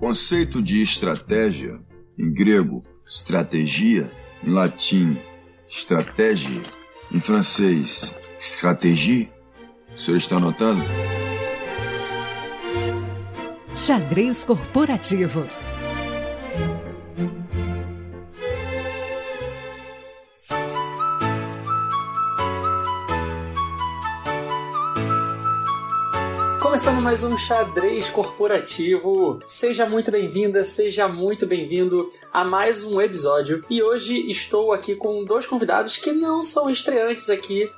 conceito de estratégia, em grego, stratégia, em latim, stratégie, em francês, stratégie. O senhor está anotando? Xadrez corporativo. Começando mais um Xadrez Corporativo. Seja muito bem-vinda, seja muito bem-vindo a mais um episódio. E hoje estou aqui com dois convidados que não são estreantes aqui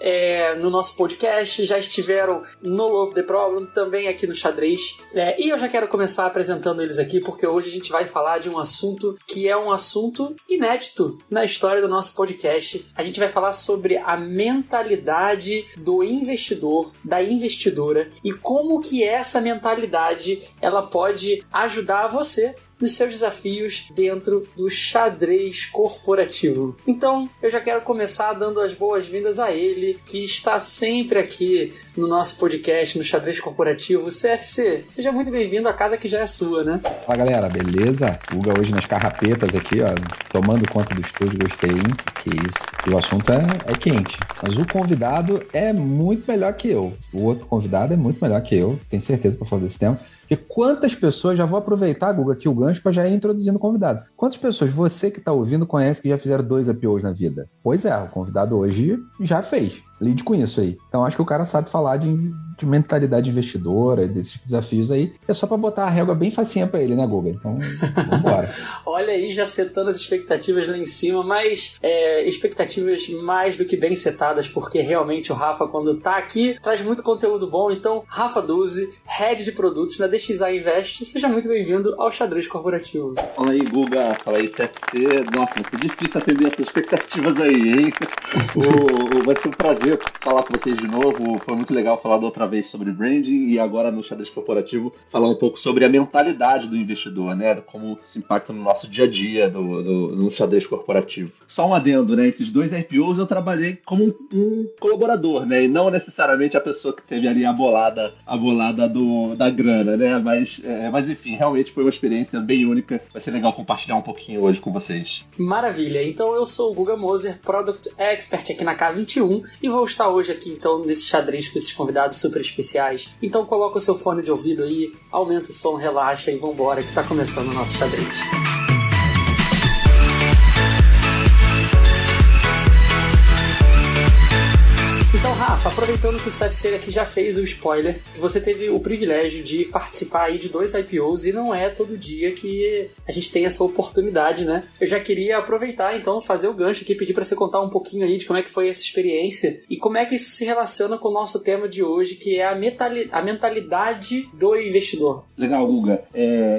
no nosso podcast. Já estiveram no Love the Problem, também aqui no Xadrez. E eu já quero começar apresentando eles aqui, porque hoje a gente vai falar de um assunto que é um assunto inédito na história do nosso podcast. A gente vai falar sobre a mentalidade do investidor, da investidora, e como que essa mentalidade ela pode ajudar você nos seus desafios dentro do xadrez corporativo. Então, eu já quero começar dando as boas-vindas a ele, que está sempre aqui no nosso podcast, no Xadrez Corporativo. CFC, seja muito bem-vindo à casa que já é sua, né? Fala, galera, beleza? Guga hoje nas carrapetas aqui, ó, tomando conta do estúdio, gostei, hein? Que isso. E o assunto é quente, mas o convidado é muito melhor que eu. O outro convidado é muito melhor que eu, tenho certeza para falar desse tema. E quantas pessoas, já vou aproveitar, Guga, aqui o gancho para já ir introduzindo o convidado. Quantas pessoas você que está ouvindo conhece que já fizeram 2 IPOs na vida? Pois é, o convidado hoje já fez. Lide com isso aí. Então acho que o cara sabe falar de mentalidade investidora, desses desafios aí. É só para botar a régua bem facinha para ele, né, Guga? Então, vambora. Olha aí, já setando as expectativas lá em cima, mas expectativas mais do que bem setadas, porque realmente o Rafa, quando tá aqui, traz muito conteúdo bom. Então, Rafa Duzzi, Head de Produtos na DXA Invest, seja muito bem-vindo ao Xadrez Corporativo. Fala aí, Guga. Fala aí, CFC. Nossa, vai ser difícil atender essas expectativas aí, hein? Vai ser um prazer falar com vocês de novo. Foi muito legal falar da outra vez sobre branding e agora no Xadrez Corporativo falar um pouco sobre a mentalidade do investidor, né? Como isso impacta no nosso dia a dia no Xadrez Corporativo. Só um adendo, né? Esses 2 IPOs eu trabalhei como um colaborador, né? E não necessariamente a pessoa que teve ali a bolada da grana, né? Mas enfim, realmente foi uma experiência bem única. Vai ser legal compartilhar um pouquinho hoje com vocês. Maravilha! Então eu sou o Guga Moser, Product Expert aqui na K21 e vou estar hoje aqui então nesse xadrez com esses convidados super especiais. Então coloca o seu fone de ouvido aí, aumenta o som, relaxa e vambora que tá começando o nosso xadrez. Então, Rafa, aproveitando que o CFC aqui já fez o spoiler, você teve o privilégio de participar aí de 2 IPOs e não é todo dia que a gente tem essa oportunidade, né? Eu já queria aproveitar, então, fazer o gancho aqui, pedir para você contar um pouquinho aí de como é que foi essa experiência e como é que isso se relaciona com o nosso tema de hoje, que é a mentalidade do investidor. Legal, Guga.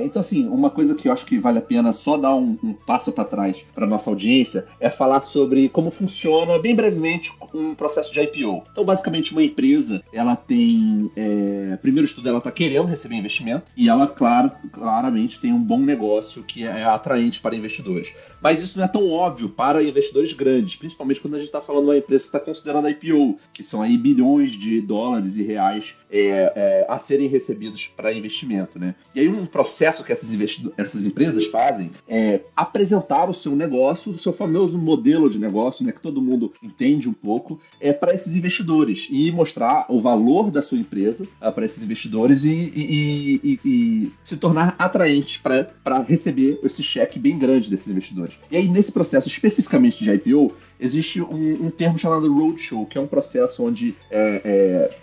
Então, assim, uma coisa que eu acho que vale a pena só dar um passo para trás para nossa audiência é falar sobre como funciona, bem brevemente, um processo de IPO. Então, basicamente, uma empresa, ela tem... primeiro estudo, ela está querendo receber investimento e ela, claramente, tem um bom negócio que é atraente para investidores. Mas isso não é tão óbvio para investidores grandes, principalmente quando a gente está falando de uma empresa que está considerando IPO, que são aí bilhões de dólares e reais a serem recebidos para investimento, né? E aí um processo que essas empresas fazem é apresentar o seu negócio, o seu famoso modelo de negócio, né, que todo mundo entende um pouco, para esses investidores e mostrar o valor da sua empresa para esses investidores e se tornar atraentes para receber esse cheque bem grande desses investidores. E aí, nesse processo especificamente de IPO, existe um termo chamado roadshow, que é um processo onde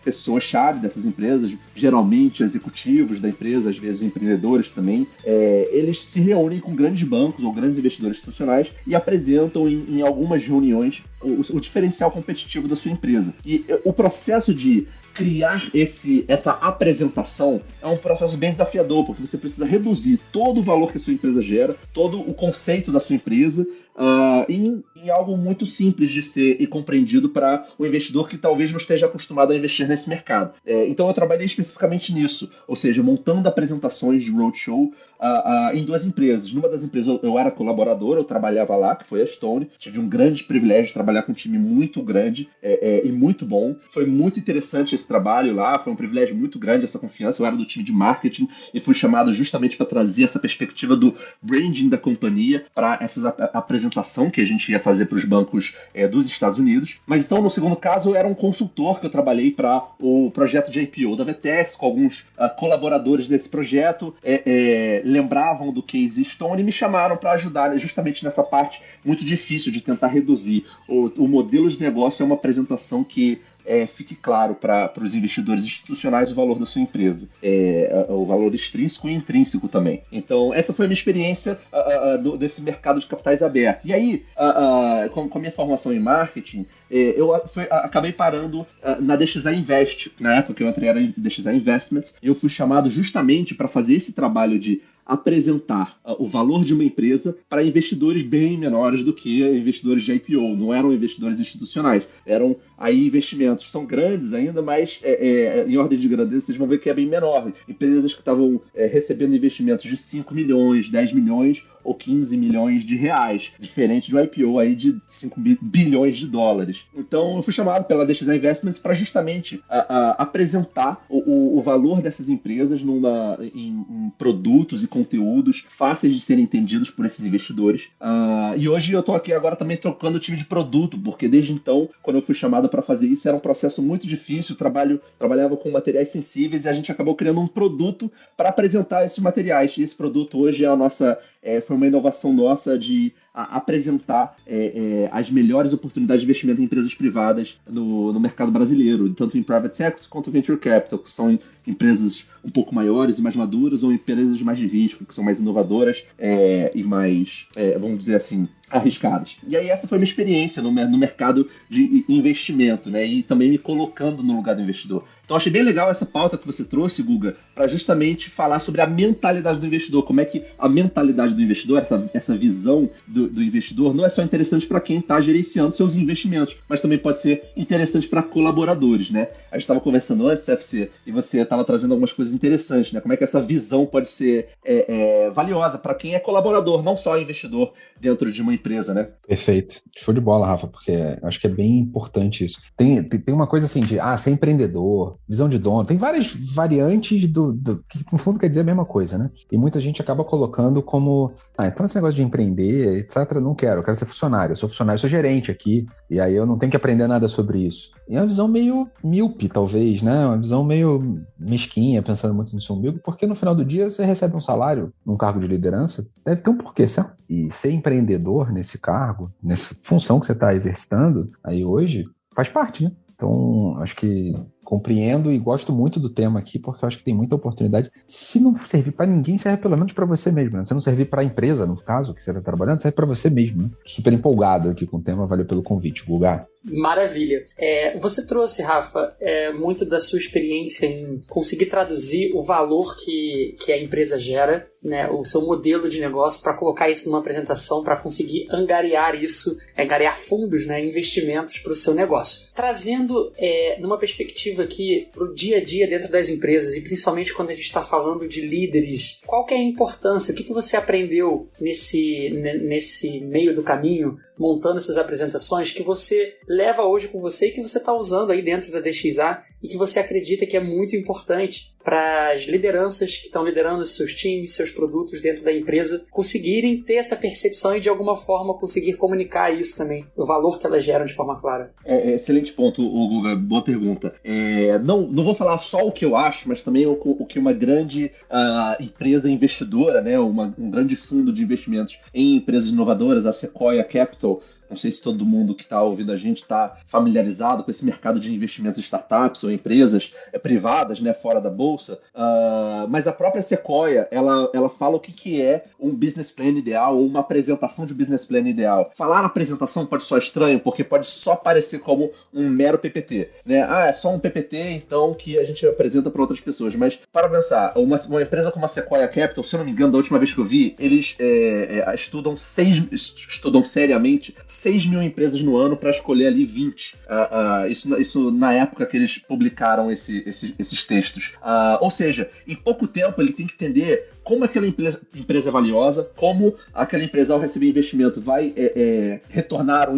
pessoas-chave dessas empresas, geralmente executivos da empresa, às vezes empreendedores também, eles se reúnem com grandes bancos ou grandes investidores institucionais e apresentam em algumas reuniões o diferencial competitivo da sua empresa. E o processo de criar essa apresentação é um processo bem desafiador, porque você precisa reduzir todo o valor que a sua empresa gera, todo o conceito da sua empresa, em algo muito simples de ser e compreendido para o investidor que talvez não esteja acostumado a investir nesse mercado. Então eu trabalhei especificamente nisso, ou seja, montando apresentações de roadshow em duas empresas. Numa das empresas eu era colaborador, eu trabalhava lá, que foi a Stone. Tive um grande privilégio de trabalhar com um time muito grande e muito bom. Foi muito interessante esse trabalho lá, foi um privilégio muito grande essa confiança. Eu era do time de marketing e fui chamado justamente para trazer essa perspectiva do branding da companhia para essa apresentação que a gente ia fazer para os bancos dos Estados Unidos. Mas então, no segundo caso, eu era um consultor que eu trabalhei para o projeto de IPO da VTEX, com alguns colaboradores desse projeto, lembravam do case Stone e me chamaram para ajudar justamente nessa parte muito difícil de tentar reduzir. O modelo de negócio é uma apresentação que fique claro para os investidores institucionais o valor da sua empresa. O valor extrínseco e intrínseco também. Então, essa foi a minha experiência desse mercado de capitais aberto. E aí, com a minha formação em marketing, eu acabei parando na DXA Invest. Na época que eu entrei era em DXA Investments. Eu fui chamado justamente para fazer esse trabalho de apresentar o valor de uma empresa para investidores bem menores do que investidores de IPO. Não eram investidores institucionais, eram aí investimentos. São grandes ainda, mas em ordem de grandeza vocês vão ver que é bem menor. Empresas que estavam recebendo investimentos de 5 milhões, 10 milhões ou 15 milhões de reais, diferente do IPO aí de 5 bilhões de dólares. Então eu fui chamado pela DXA Investments para justamente apresentar o valor dessas empresas em produtos e conteúdos fáceis de serem entendidos por esses investidores. E hoje eu estou aqui agora também trocando o time de produto, porque desde então, quando eu fui chamado para fazer isso, era um processo muito difícil, trabalhava com materiais sensíveis e a gente acabou criando um produto para apresentar esses materiais. E esse produto hoje foi uma inovação nossa de apresentar as melhores oportunidades de investimento em empresas privadas no mercado brasileiro, tanto em private equity quanto venture capital, que são empresas um pouco maiores e mais maduras, ou empresas mais de risco, que são mais inovadoras e mais, vamos dizer assim, arriscadas. E aí essa foi a minha experiência no mercado de investimento, né? E também me colocando no lugar do investidor. Então achei bem legal essa pauta que você trouxe, Guga, para justamente falar sobre a mentalidade do investidor, como é que a mentalidade do investidor, essa visão do investidor, não é só interessante para quem está gerenciando seus investimentos, mas também pode ser interessante para colaboradores, né? A gente estava conversando antes, FC, e você estava trazendo algumas coisas interessantes, né? Como é que essa visão pode ser valiosa para quem é colaborador, não só investidor dentro de uma empresa, né? Perfeito. Show de bola, Rafa, porque acho que é bem importante isso. Tem uma coisa assim de ser empreendedor, visão de dono, tem várias variantes que no fundo quer dizer a mesma coisa, né? E muita gente acaba colocando como, então esse negócio de empreender, etc, não quero, eu quero ser funcionário, eu sou funcionário, sou gerente aqui, e aí eu não tenho que aprender nada sobre isso. E é uma visão meio míope, talvez, né? Uma visão meio mesquinha, pensando muito no seu umbigo, porque no final do dia você recebe um salário num cargo de liderança, deve ter um porquê, certo? E ser empreendedor nesse cargo, nessa função que você está exercitando aí hoje, faz parte, né? Então, acho que compreendo e gosto muito do tema aqui, porque eu acho que tem muita oportunidade. Se não servir para ninguém, serve pelo menos para você mesmo, né? Se não servir para a empresa, no caso, que você está trabalhando, serve para você mesmo, né? Super empolgado aqui com o tema, valeu pelo convite, Guga. Maravilha. Você trouxe, Rafa, muito da sua experiência em conseguir traduzir o valor que a empresa gera, né, o seu modelo de negócio, para colocar isso numa apresentação, para conseguir angariar fundos, né, investimentos para o seu negócio. Trazendo numa perspectiva aqui para o dia a dia dentro das empresas, e principalmente quando a gente está falando de líderes, qual que é a importância? O que você aprendeu nesse meio do caminho, montando essas apresentações, que você leva hoje com você e que você está usando aí dentro da DXA e que você acredita que é muito importante para as lideranças que estão liderando os seus times, seus produtos dentro da empresa, conseguirem ter essa percepção e de alguma forma conseguir comunicar isso também, o valor que elas geram de forma clara. Excelente ponto, Guga, boa pergunta. Não vou falar só o que eu acho, mas também o que uma grande empresa investidora, né, um grande fundo de investimentos em empresas inovadoras, a Sequoia Capital, Não sei se todo mundo que está ouvindo a gente está familiarizado com esse mercado de investimentos em startups ou empresas privadas, né, fora da bolsa, mas a própria Sequoia, ela fala o que é um business plan ideal ou uma apresentação de business plan ideal. Falar na apresentação pode soar estranho, porque pode só parecer como um mero PPT, né? É só um PPT, então, que a gente apresenta para outras pessoas. Mas, para pensar, uma empresa como a Sequoia Capital, se eu não me engano, da última vez que eu vi, eles estudam seriamente 6 mil empresas no ano para escolher ali 20. Isso na época que eles publicaram esses textos. Ou seja, em pouco tempo ele tem que entender como aquela empresa é valiosa, como aquela empresa, ao receber investimento, vai retornar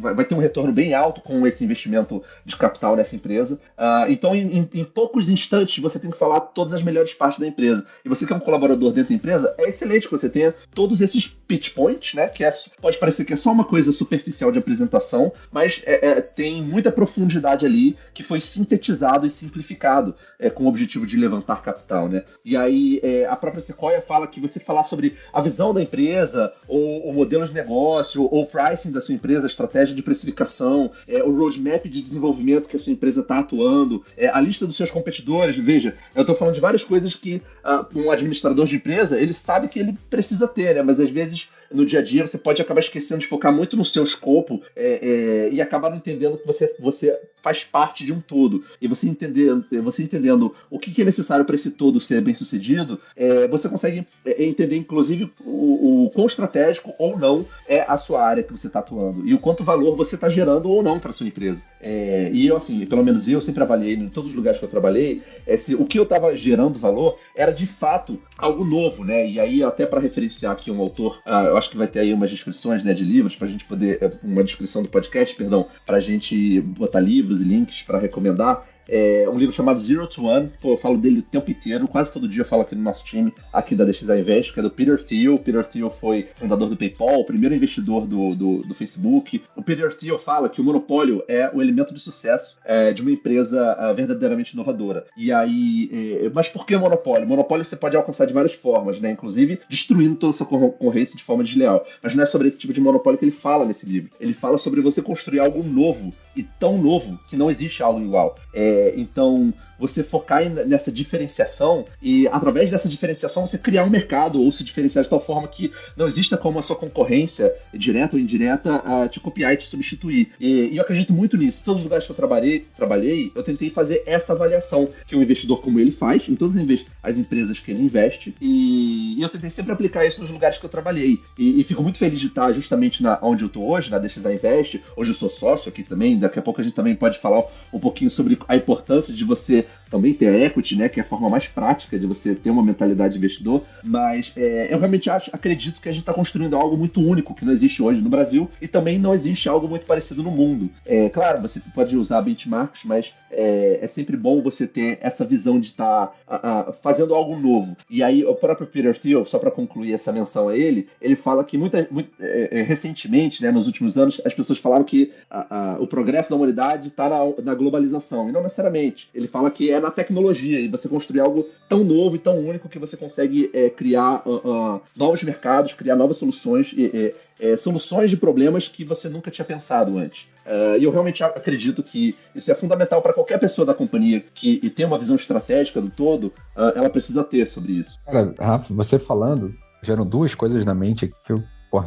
vai ter um retorno bem alto com esse investimento de capital nessa empresa. Então, em poucos instantes, você tem que falar todas as melhores partes da empresa. E você que é um colaborador dentro da empresa, é excelente que você tenha todos esses pitch points, né? Que pode parecer que é só uma coisa superficial de apresentação, mas tem muita profundidade ali que foi sintetizado e simplificado com o objetivo de levantar capital, né? E aí a própria Sequoia fala que você falar sobre a visão da empresa, ou o modelo de negócio, ou o pricing da sua empresa, a estratégia de precificação, o roadmap de desenvolvimento que a sua empresa está atuando, a lista dos seus competidores. Veja, eu estou falando de várias coisas que um administrador de empresa, ele sabe que ele precisa ter, né? Mas às vezes no dia a dia você pode acabar esquecendo de focar muito no seu escopo e acabar não entendendo que você faz parte de um todo. E você entendendo o que é necessário para esse todo ser bem sucedido, você consegue entender inclusive o quão estratégico ou não é a sua área que você está atuando e o quanto valor você está gerando ou não para sua empresa. E eu, assim, pelo menos eu sempre avaliei em todos os lugares que eu trabalhei, o que eu estava gerando valor era de fato algo novo, né? E aí, até para referenciar aqui um autor, eu acho que vai ter aí umas descrições, né, de livros, pra gente poder, uma descrição do podcast, perdão, pra gente botar livros e links para recomendar. Um livro chamado Zero to One. Eu falo dele o tempo inteiro, quase todo dia eu falo aqui no nosso time, aqui da DXA Invest, que é do Peter Thiel. O Peter Thiel foi fundador do PayPal, o primeiro investidor do Facebook. O Peter Thiel fala que o monopólio é o elemento de sucesso de uma empresa verdadeiramente inovadora. E aí, mas por que monopólio? Monopólio você pode alcançar de várias formas, né? Inclusive destruindo toda a sua concorrência de forma desleal. Mas não é sobre esse tipo de monopólio que ele fala nesse livro. Ele fala sobre você construir algo novo, e tão novo que não existe algo igual. Então, você focar nessa diferenciação e, através dessa diferenciação, você criar um mercado ou se diferenciar de tal forma que não exista como a sua concorrência, direta ou indireta, te copiar e te substituir. E eu acredito muito nisso. Em todos os lugares que eu trabalhei, eu tentei fazer essa avaliação que um investidor como ele faz em todas as empresas que ele investe, e eu tentei sempre aplicar isso nos lugares que eu trabalhei. E fico muito feliz de estar justamente onde eu estou hoje, na DXA Invest. Hoje eu sou sócio aqui também. Daqui a pouco a gente também pode falar um pouquinho sobre a importância de você também ter a equity, né, que é a forma mais prática de você ter uma mentalidade de investidor. Mas eu realmente acredito que a gente está construindo algo muito único, que não existe hoje no Brasil, e também não existe algo muito parecido no mundo. Claro, você pode usar benchmarks, mas é sempre bom você ter essa visão de estar fazendo algo novo. E aí o próprio Peter Thiel, só para concluir essa menção a ele fala que recentemente, né, nos últimos anos, as pessoas falaram que o progresso da humanidade está na globalização, e não necessariamente. Ele fala que é na tecnologia, e você construir algo tão novo e tão único que você consegue criar novos mercados, criar novas soluções, soluções de problemas que você nunca tinha pensado antes. E eu realmente acredito que isso é fundamental para qualquer pessoa da companhia que tem uma visão estratégica do todo, ela precisa ter sobre isso. Cara, Rafa, você falando, geram duas coisas na mente que eu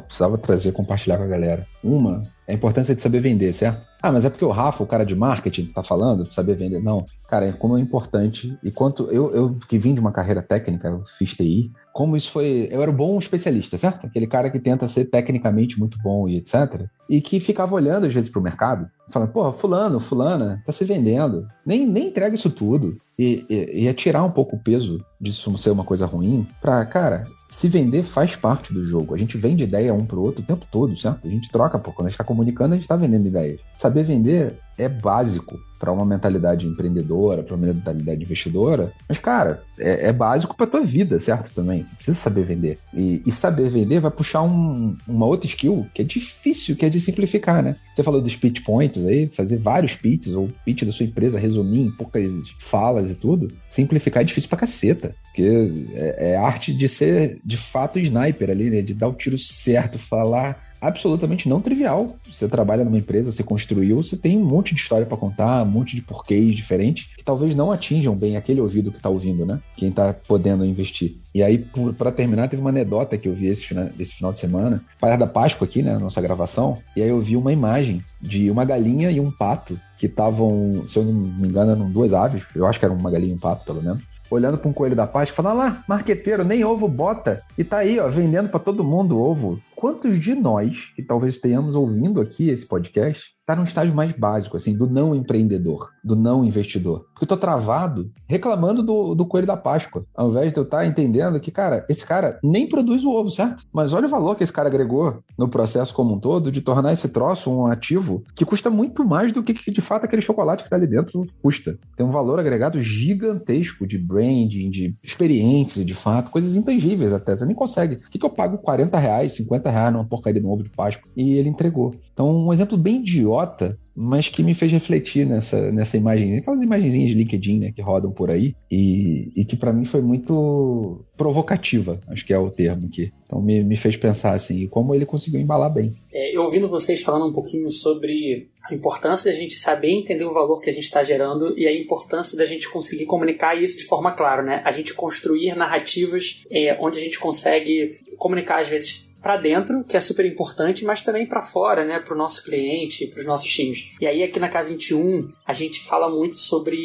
precisava trazer, compartilhar com a galera. Uma é a importância de saber vender, certo? Mas é porque o Rafa, o cara de marketing, tá falando de saber vender. Não, cara, como é importante. E quanto eu que vim de uma carreira técnica, eu fiz TI, como isso foi... Eu era um bom especialista, certo? Aquele cara que tenta ser tecnicamente muito bom e etc. E que ficava olhando às vezes pro mercado, falando, porra, fulana, tá se vendendo. Nem entrega isso tudo. E tirar um pouco o peso disso ser uma coisa ruim pra, cara... Se vender faz parte do jogo. A gente vende ideia um pro outro o tempo todo, certo? A gente troca, quando a gente tá comunicando, a gente tá vendendo ideias. Saber vender é básico para uma mentalidade empreendedora, para uma mentalidade investidora. Mas, cara, é básico para tua vida, certo? Também. Você precisa saber vender. E saber vender vai puxar uma outra skill que é difícil, que é de simplificar, né? Você falou dos pitch points aí, fazer vários pitches, ou pitch da sua empresa, resumir em poucas falas e tudo. Simplificar é difícil pra caceta. Porque é arte de ser, de fato, sniper ali, né? De dar o tiro certo, falar absolutamente não trivial. Você trabalha numa empresa, você construiu, você tem um monte de história para contar, um monte de porquês diferentes que talvez não atinjam bem aquele ouvido que tá ouvindo, né? Quem tá podendo investir. E aí, para terminar, teve uma anedota que eu vi esse final de semana, para da Páscoa aqui, né, nossa gravação, e aí eu vi uma imagem de uma galinha e um pato que estavam, se eu não me engano, eram 2 aves, eu acho que era uma galinha e um pato, pelo menos, olhando para um coelho da Páscoa, falando, lá, marqueteiro, nem ovo bota, e tá aí, ó, vendendo para todo mundo ovo. Quantos de nós, que talvez tenhamos ouvindo aqui esse podcast, tá num estágio mais básico, assim, do não empreendedor, do não investidor? Porque eu tô travado reclamando do coelho da Páscoa, ao invés de eu estar entendendo que, cara, esse cara nem produz o ovo, certo? Mas olha o valor que esse cara agregou no processo como um todo de tornar esse troço um ativo que custa muito mais do que, de fato, aquele chocolate que tá ali dentro custa. Tem um valor agregado gigantesco de branding, de experiência, de fato, coisas intangíveis até. Você nem consegue. Por que eu pago R$40, R$50 numa porcaria de um ovo de Páscoa? E ele entregou. Então, um exemplo bem idiota, mas que me fez refletir nessa imagem, aquelas imagenzinhas de LinkedIn, né, que rodam por aí, e que para mim foi muito provocativa, acho que é o termo aqui. Então me fez pensar assim, como ele conseguiu embalar bem. Eu ouvindo vocês falando um pouquinho sobre a importância da gente saber entender o valor que a gente está gerando e a importância da gente conseguir comunicar isso de forma clara, né? A gente construir narrativas onde a gente consegue comunicar, às vezes, para dentro, que é super importante, mas também para fora, né, para o nosso cliente, para os nossos times. E aí aqui na K21 a gente fala muito sobre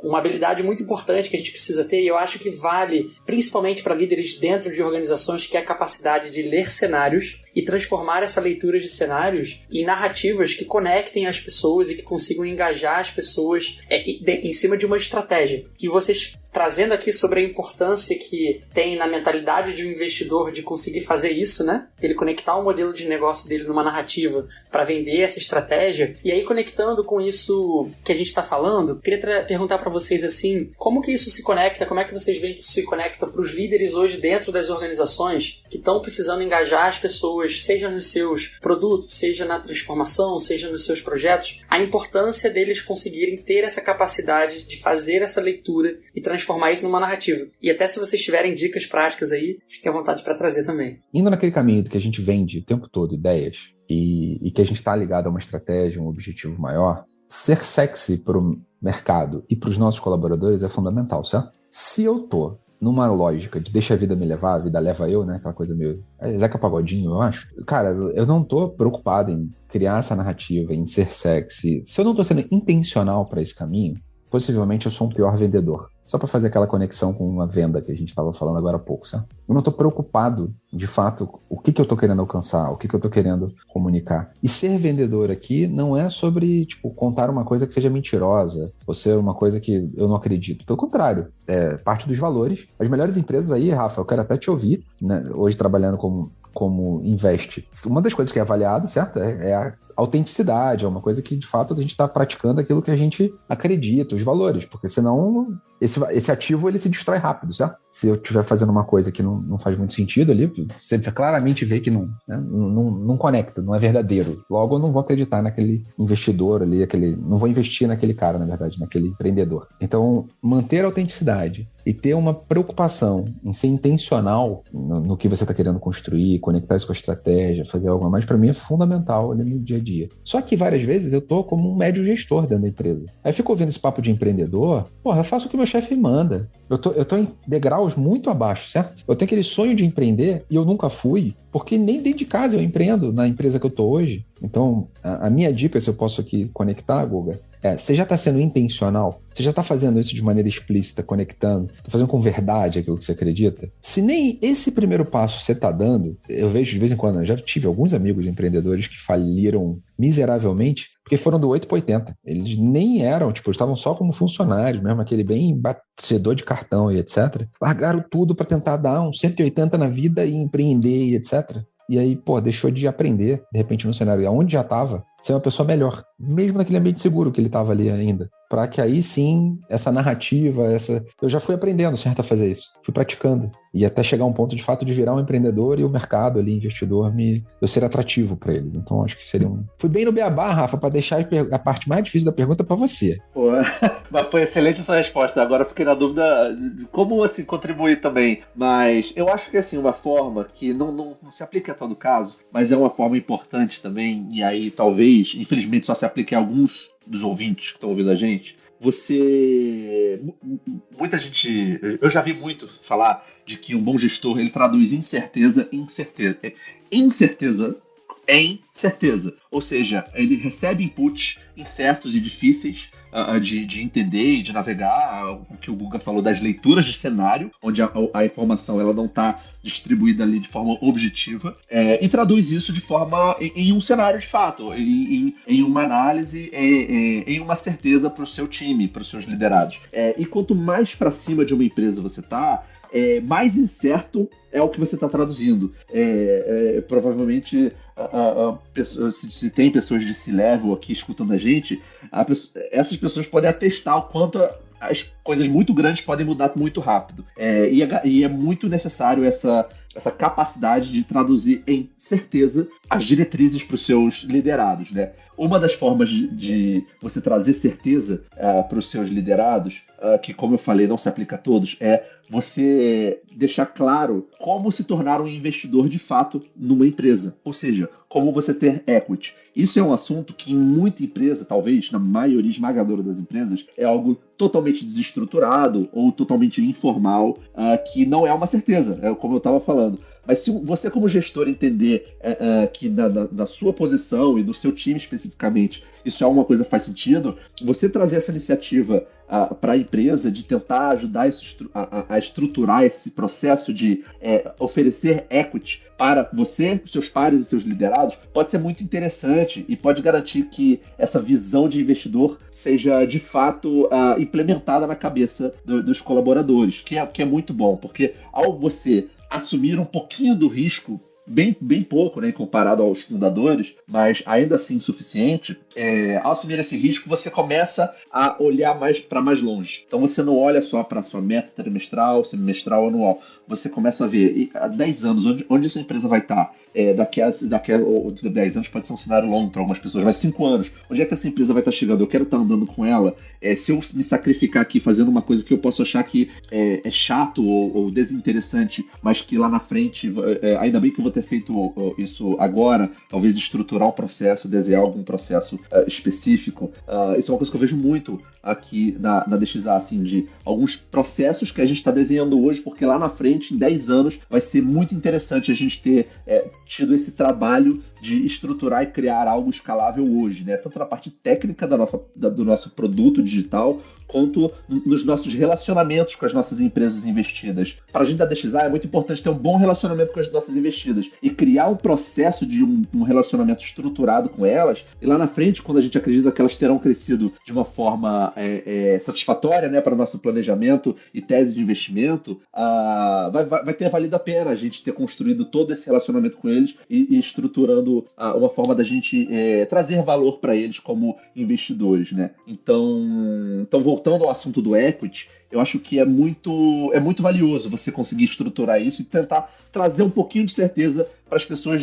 uma habilidade muito importante que a gente precisa ter, e eu acho que vale principalmente para líderes dentro de organizações, que é a capacidade de ler cenários e transformar essa leitura de cenários em narrativas que conectem as pessoas e que consigam engajar as pessoas em cima de uma estratégia. E vocês trazendo aqui sobre a importância que tem na mentalidade de um investidor de conseguir fazer isso, né? Ele conectar o modelo de negócio dele numa narrativa para vender essa estratégia. E aí, conectando com isso que a gente está falando, queria perguntar para vocês assim, como que isso se conecta, como é que vocês veem que isso se conecta para os líderes hoje dentro das organizações que estão precisando engajar as pessoas, seja nos seus produtos, seja na transformação, seja nos seus projetos, a importância deles conseguirem ter essa capacidade de fazer essa leitura e transformar isso numa narrativa. E até se vocês tiverem dicas práticas aí, fiquem à vontade para trazer também. Indo naquele caminho que a gente vende o tempo todo ideias e que a gente está ligado a uma estratégia, um objetivo maior, ser sexy para o mercado e para os nossos colaboradores é fundamental, certo? Se eu tô numa lógica de deixa a vida me levar, a vida leva eu, né? Aquela coisa meio Zeca Pagodinho, eu acho. Cara, eu não tô preocupado em criar essa narrativa, em ser sexy. Se eu não tô sendo intencional para esse caminho, possivelmente eu sou um pior vendedor. Só para fazer aquela conexão com uma venda que a gente estava falando agora há pouco, certo? Eu não estou preocupado, de fato, o que eu estou querendo alcançar, o que eu estou querendo comunicar. E ser vendedor aqui não é sobre, contar uma coisa que seja mentirosa, ou ser uma coisa que eu não acredito. Pelo contrário, é parte dos valores. As melhores empresas aí, Rafa, eu quero até te ouvir, né? Hoje trabalhando como investe. Uma das coisas que é avaliado, certo? É a autenticidade, é uma coisa que, de fato, a gente está praticando aquilo que a gente acredita, os valores, porque senão esse ativo ele se destrói rápido, certo? Se eu estiver fazendo uma coisa que não faz muito sentido ali, você claramente vê que não conecta, não é verdadeiro. Logo, eu não vou acreditar naquele investidor ali, não vou investir naquele cara, na verdade, naquele empreendedor. Então, manter a autenticidade e ter uma preocupação em ser intencional no que você está querendo construir, conectar isso com a estratégia, fazer algo a mais, para mim é fundamental ali no dia a dia. Só que várias vezes eu tô como um médio gestor dentro da empresa. Aí fico ouvindo esse papo de empreendedor, eu faço o que meu chefe manda. Eu tô em degraus muito abaixo, certo? Eu tenho aquele sonho de empreender e eu nunca fui, porque nem dentro de casa eu empreendo na empresa que eu tô hoje. Então, a minha dica, se eu posso aqui conectar, Guga, você já está sendo intencional? Você já está fazendo isso de maneira explícita, conectando? Está fazendo com verdade aquilo que você acredita? Se nem esse primeiro passo você está dando, eu vejo de vez em quando, eu já tive alguns amigos empreendedores que faliram miseravelmente, porque foram do 8 para 80. Eles nem eram, eles estavam só como funcionários mesmo, aquele bem batedor de cartão e etc. Largaram tudo para tentar dar um 180 na vida e empreender e etc. E aí, deixou de aprender, de repente, no cenário. E aonde já estava, ser uma pessoa melhor. Mesmo naquele ambiente seguro que ele estava ali ainda. Para que aí sim, essa narrativa, eu já fui aprendendo, certo, a fazer isso. Fui praticando. e até chegar a um ponto de fato de virar um empreendedor e o mercado ali, investidor, eu ser atrativo para eles. Então acho que seria Fui bem no beabá, Rafa, para deixar a parte mais difícil da pergunta para você. Pô, mas foi excelente a sua resposta. Agora eu fiquei na dúvida de como assim contribuir também. Mas eu acho que assim, uma forma que não se aplica a todo caso, mas é uma forma importante também, e aí talvez, infelizmente, só se aplique a alguns dos ouvintes que estão ouvindo a gente. Muita gente, eu já vi muito falar de que um bom gestor, ele traduz incerteza em certeza. Incerteza em certeza. Ou seja, ele recebe inputs incertos e difíceis de entender e de navegar, o que o Guga falou das leituras de cenário, onde a informação ela não está distribuída ali de forma objetiva, e traduz isso de forma em um cenário de fato, em uma análise, em uma certeza para o seu time, para os seus liderados. E quanto mais para cima de uma empresa você está, mais incerto é o que você está traduzindo. Provavelmente, se tem pessoas de C-Level aqui escutando a gente, essas pessoas podem atestar o quanto as coisas muito grandes podem mudar muito rápido. E é muito necessário essa capacidade de traduzir em certeza as diretrizes para os seus liderados, né? Uma das formas de você trazer certeza para os seus liderados, que, como eu falei, não se aplica a todos, é você deixar claro como se tornar um investidor de fato numa empresa. Ou seja, como você ter equity. Isso é um assunto que em muita empresa, talvez na maioria esmagadora das empresas, é algo totalmente desestruturado ou totalmente informal, que não é uma certeza, como eu estava falando. Mas se você, como gestor, entender que na sua posição e no seu time especificamente, isso é uma coisa que faz sentido, você trazer essa iniciativa para a empresa de tentar ajudar a estruturar esse processo de oferecer equity para você, seus pares e seus liderados, pode ser muito interessante e pode garantir que essa visão de investidor seja de fato implementada na cabeça dos colaboradores, que é muito bom, porque ao você assumir um pouquinho do risco, bem pouco, né, comparado aos fundadores, mas ainda assim suficiente, ao assumir esse risco, você começa a olhar para mais longe. Então você não olha só para a sua meta trimestral, semestral, anual. Você começa a ver há 10 anos, onde essa empresa vai estar. Daqui a 10 anos pode ser um cenário longo para algumas pessoas, mas 5 anos, onde é que essa empresa vai estar chegando? Eu quero estar andando com ela. Se eu me sacrificar aqui fazendo uma coisa que eu posso achar que é chato ou desinteressante, mas que lá na frente, ainda bem que eu vou ter feito isso agora, talvez estruturar um processo, desenhar algum processo específico. Isso é uma coisa que eu vejo muito aqui na DXA, assim, de alguns processos que a gente está desenhando hoje, porque lá na frente, em 10 anos, vai ser muito interessante a gente ter tido esse trabalho de estruturar e criar algo escalável hoje, né? Tanto na parte técnica do nosso produto digital, quanto nos nossos relacionamentos com as nossas empresas investidas. Para a gente da DXA é muito importante ter um bom relacionamento com as nossas investidas e criar um processo de um relacionamento estruturado com elas, e lá na frente, quando a gente acredita que elas terão crescido de uma forma satisfatória, né, para o nosso planejamento e tese de investimento, vai ter valido a pena a gente ter construído todo esse relacionamento com eles e estruturando uma forma da gente trazer valor para eles como investidores, né? Então voltando ao assunto do equity, eu acho que é muito valioso você conseguir estruturar isso e tentar trazer um pouquinho de certeza para as pessoas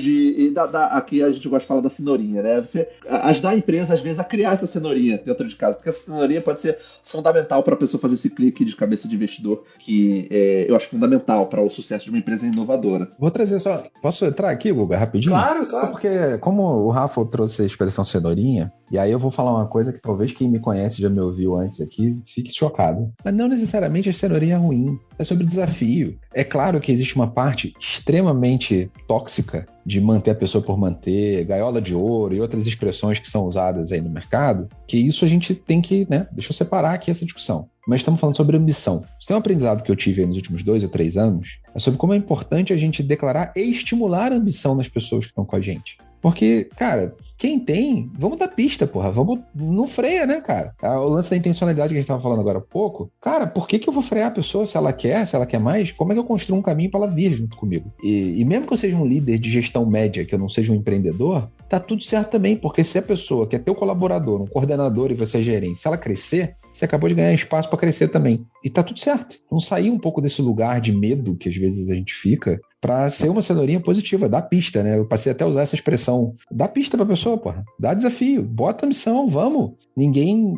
aqui a gente gosta de falar da cenourinha, né? Você ajudar a empresa, às vezes, a criar essa cenourinha dentro de casa, porque essa cenourinha pode ser fundamental para a pessoa fazer esse clique de cabeça de investidor, que eu acho fundamental para o sucesso de uma empresa inovadora. Vou trazer só... Posso entrar aqui, Guga, rapidinho? Claro. Porque como o Rafa trouxe a expressão cenourinha, e aí eu vou falar uma coisa que talvez quem me conhece já me ouviu antes aqui fique chocado. Mas não necessariamente a cenourinha é ruim. É sobre desafio. É claro que existe uma parte extremamente tóxica de manter a pessoa por manter, gaiola de ouro e outras expressões que são usadas aí no mercado, que isso a gente tem que, né? Deixa eu separar aqui essa discussão. Mas estamos falando sobre ambição. Se tem um aprendizado que eu tive aí nos últimos 2 ou 3 anos, é sobre como é importante a gente declarar e estimular a ambição nas pessoas que estão com a gente. Porque, cara, quem tem, vamos dar pista, porra. Não freia, né, cara? O lance da intencionalidade que a gente tava falando agora há pouco. Cara, por que eu vou frear a pessoa se ela quer mais? Como é que eu construo um caminho para ela vir junto comigo? E mesmo que eu seja um líder de gestão média, que eu não seja um empreendedor, tá tudo certo também, porque se a pessoa que é teu colaborador, um coordenador e você é gerente, se ela crescer, você acabou de ganhar espaço para crescer também. E tá tudo certo. Não sair um pouco desse lugar de medo que às vezes a gente fica para ser uma cenourinha positiva, dá pista, né? Eu passei até a usar essa expressão. Dá pista pra pessoa, porra. Dá desafio, bota a missão, vamos. Ninguém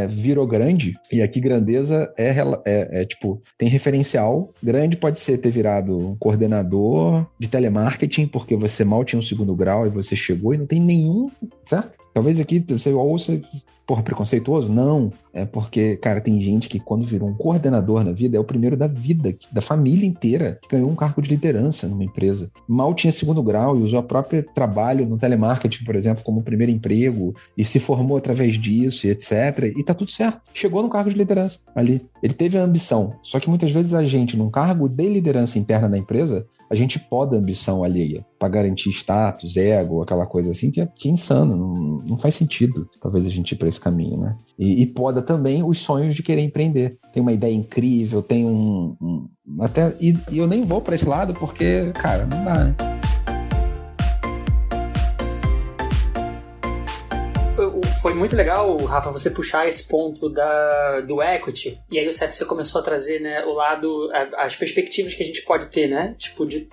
virou grande, e aqui grandeza tipo, tem referencial. Grande pode ser ter virado um coordenador de telemarketing, porque você mal tinha um 2º grau e você chegou e não tem nenhum, certo? Talvez aqui você ouça, porra, preconceituoso? Não. É porque, cara, tem gente que quando virou um coordenador na vida, é o primeiro da vida, da família inteira, que ganhou um cargo de liderança numa empresa. Mal tinha 2º grau e usou o próprio trabalho no telemarketing, por exemplo, como primeiro emprego, e se formou através disso, e etc. E tá tudo certo. Chegou no cargo de liderança ali. Ele teve a ambição. Só que muitas vezes a gente, num cargo de liderança interna da empresa, a gente poda a ambição alheia para garantir status, ego, aquela coisa assim que é insano, não faz sentido talvez a gente ir para esse caminho, né? E poda também os sonhos de querer empreender. Tem uma ideia incrível, tem e eu nem vou para esse lado porque, cara, não dá, né? Foi muito legal, Rafa, você puxar esse ponto do equity, e aí você começou a trazer, né, o lado, as perspectivas que a gente pode ter, né, tipo, de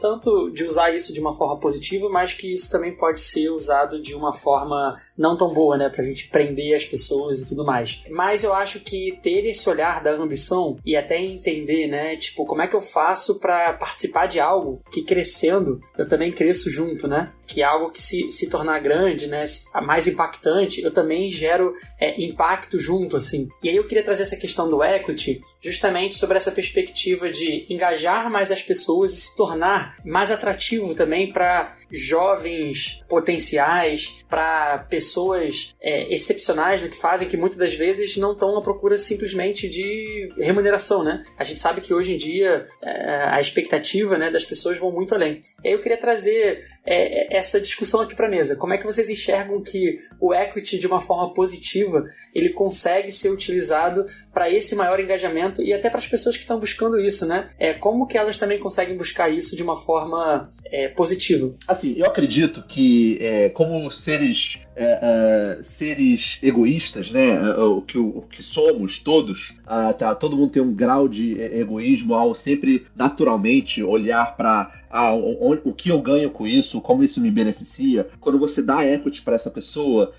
usar isso de uma forma positiva, mas que isso também pode ser usado de uma forma não tão boa, né, pra gente prender as pessoas e tudo mais. Mas eu acho que ter esse olhar da ambição e até entender, né, tipo, como é que eu faço pra participar de algo que crescendo, eu também cresço junto, né, que é algo que se tornar grande, né, mais impactante, eu também gero impacto junto, assim. E aí eu queria trazer essa questão do equity justamente sobre essa perspectiva de engajar mais as pessoas e se tornar mais atrativo também para jovens potenciais, para pessoas excepcionais no que fazem, que muitas das vezes não estão à procura simplesmente de remuneração, né? A gente sabe que hoje em dia a expectativa, né, das pessoas vão muito além. E aí eu queria trazer essa discussão aqui para a mesa. Como é que vocês enxergam que o equity, de uma forma positiva, ele consegue ser utilizado para esse maior engajamento e até para as pessoas que estão buscando isso, né? Como que elas também conseguem buscar isso de uma forma positiva? Assim, eu acredito que como seres egoístas, né? O que somos todos, todo mundo tem um grau de egoísmo ao sempre naturalmente olhar para o que eu ganho com isso, como isso me beneficia. Quando você dá equity para essa pessoa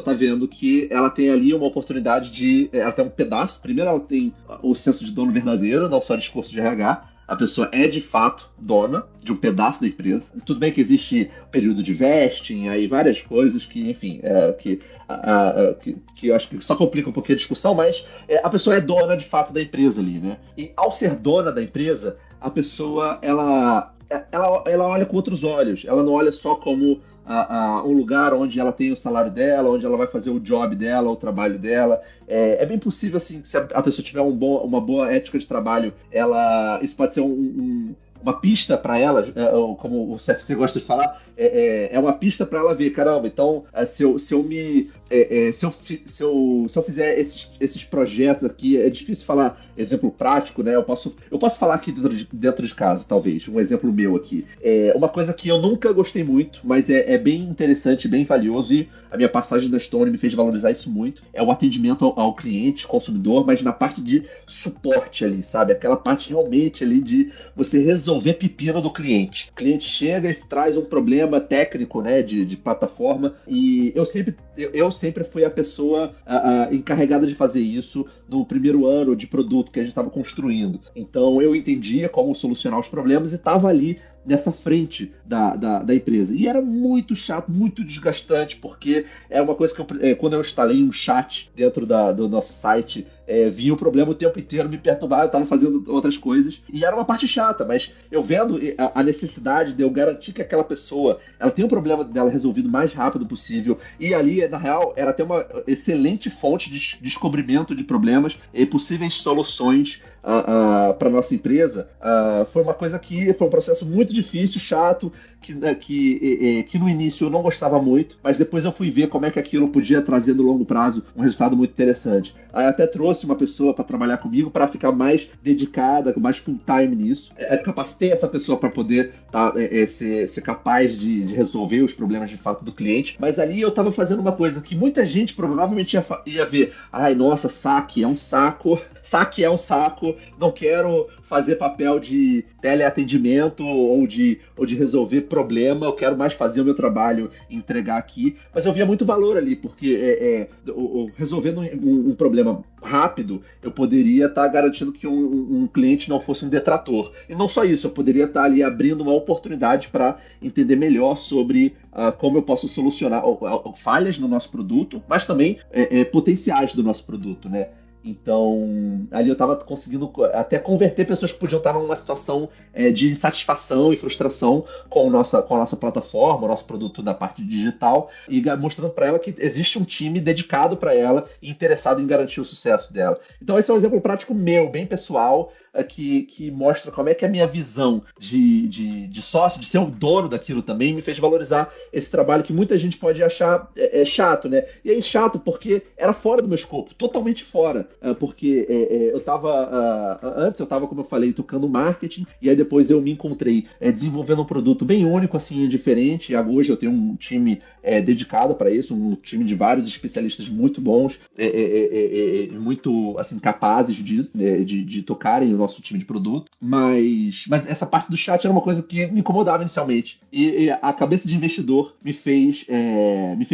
tá vendo que ela tem ali uma oportunidade ela tem um pedaço. Primeiro, ela tem o senso de dono verdadeiro, não só discurso de RH. A pessoa é, de fato, dona de um pedaço da empresa. Tudo bem que existe período de vesting, aí várias coisas que, enfim, que eu acho que só complica um pouquinho a discussão, mas a pessoa é dona, de fato, da empresa ali, né? E ao ser dona da empresa, a pessoa, ela olha com outros olhos. Ela não olha só como um lugar onde ela tem o salário dela, onde ela vai fazer o job dela, o trabalho dela. É bem possível, assim, que se a pessoa tiver uma boa ética de trabalho, isso pode ser uma pista para ela, como você gosta de falar, é uma pista para ela ver, caramba, então se eu fizer esses projetos aqui, é difícil falar exemplo prático, né? Eu posso falar aqui dentro de casa, talvez, um exemplo meu aqui. Uma coisa que eu nunca gostei muito, mas é bem interessante, bem valioso, e a minha passagem da Stone me fez valorizar isso muito, é o atendimento ao cliente, consumidor, mas na parte de suporte ali, sabe? Aquela parte realmente ali de você resolver pepino do cliente. O cliente chega e traz um problema técnico, né, de plataforma, e eu sempre fui a pessoa encarregada de fazer isso no primeiro ano de produto que a gente estava construindo. Então eu entendia como solucionar os problemas e estava ali nessa frente da empresa. E era muito chato, muito desgastante, porque era uma coisa que quando eu instalei um chat dentro do nosso site, vinha o problema o tempo inteiro, me perturbava, eu estava fazendo outras coisas, e era uma parte chata, mas eu vendo a necessidade de eu garantir que aquela pessoa, ela tem o problema dela resolvido o mais rápido possível, e ali, na real, era até uma excelente fonte de descobrimento de problemas e possíveis soluções para nossa empresa. Foi uma coisa que foi um processo muito difícil, chato, que no início eu não gostava muito, mas depois eu fui ver como é que aquilo podia trazer no longo prazo um resultado muito interessante. Aí até trouxe uma pessoa para trabalhar comigo para ficar mais dedicada, mais full time nisso. Capacitei essa pessoa para poder ser capaz de resolver os problemas de fato do cliente, mas ali eu estava fazendo uma coisa que muita gente provavelmente ia ver. Ai, nossa, saque é um saco, não quero fazer papel de teleatendimento ou de resolver problema, eu quero mais fazer o meu trabalho e entregar aqui. Mas eu via muito valor ali, porque resolvendo um problema rápido, eu poderia estar garantindo que um cliente não fosse um detrator. E não só isso, eu poderia estar ali abrindo uma oportunidade para entender melhor sobre como eu posso solucionar falhas no nosso produto, mas também potenciais do nosso produto, né? Então, ali eu estava conseguindo até converter pessoas que podiam estar numa situação de insatisfação e frustração com a nossa plataforma, o nosso produto da parte digital, e mostrando para ela que existe um time dedicado para ela e interessado em garantir o sucesso dela. Então, esse é um exemplo prático meu, bem pessoal, que mostra como é que a minha visão de sócio, de ser o dono daquilo também, me fez valorizar esse trabalho que muita gente pode achar chato, né? E aí chato porque era fora do meu escopo, totalmente fora. Porque antes eu estava, como eu falei, tocando marketing, e aí depois eu me encontrei desenvolvendo um produto bem único, assim, diferente. E hoje eu tenho um time dedicado para isso, um time de vários especialistas muito bons, muito assim, capazes de tocarem o nosso time de produto. Mas essa parte do chat era uma coisa que me incomodava inicialmente. E a cabeça de investidor me fez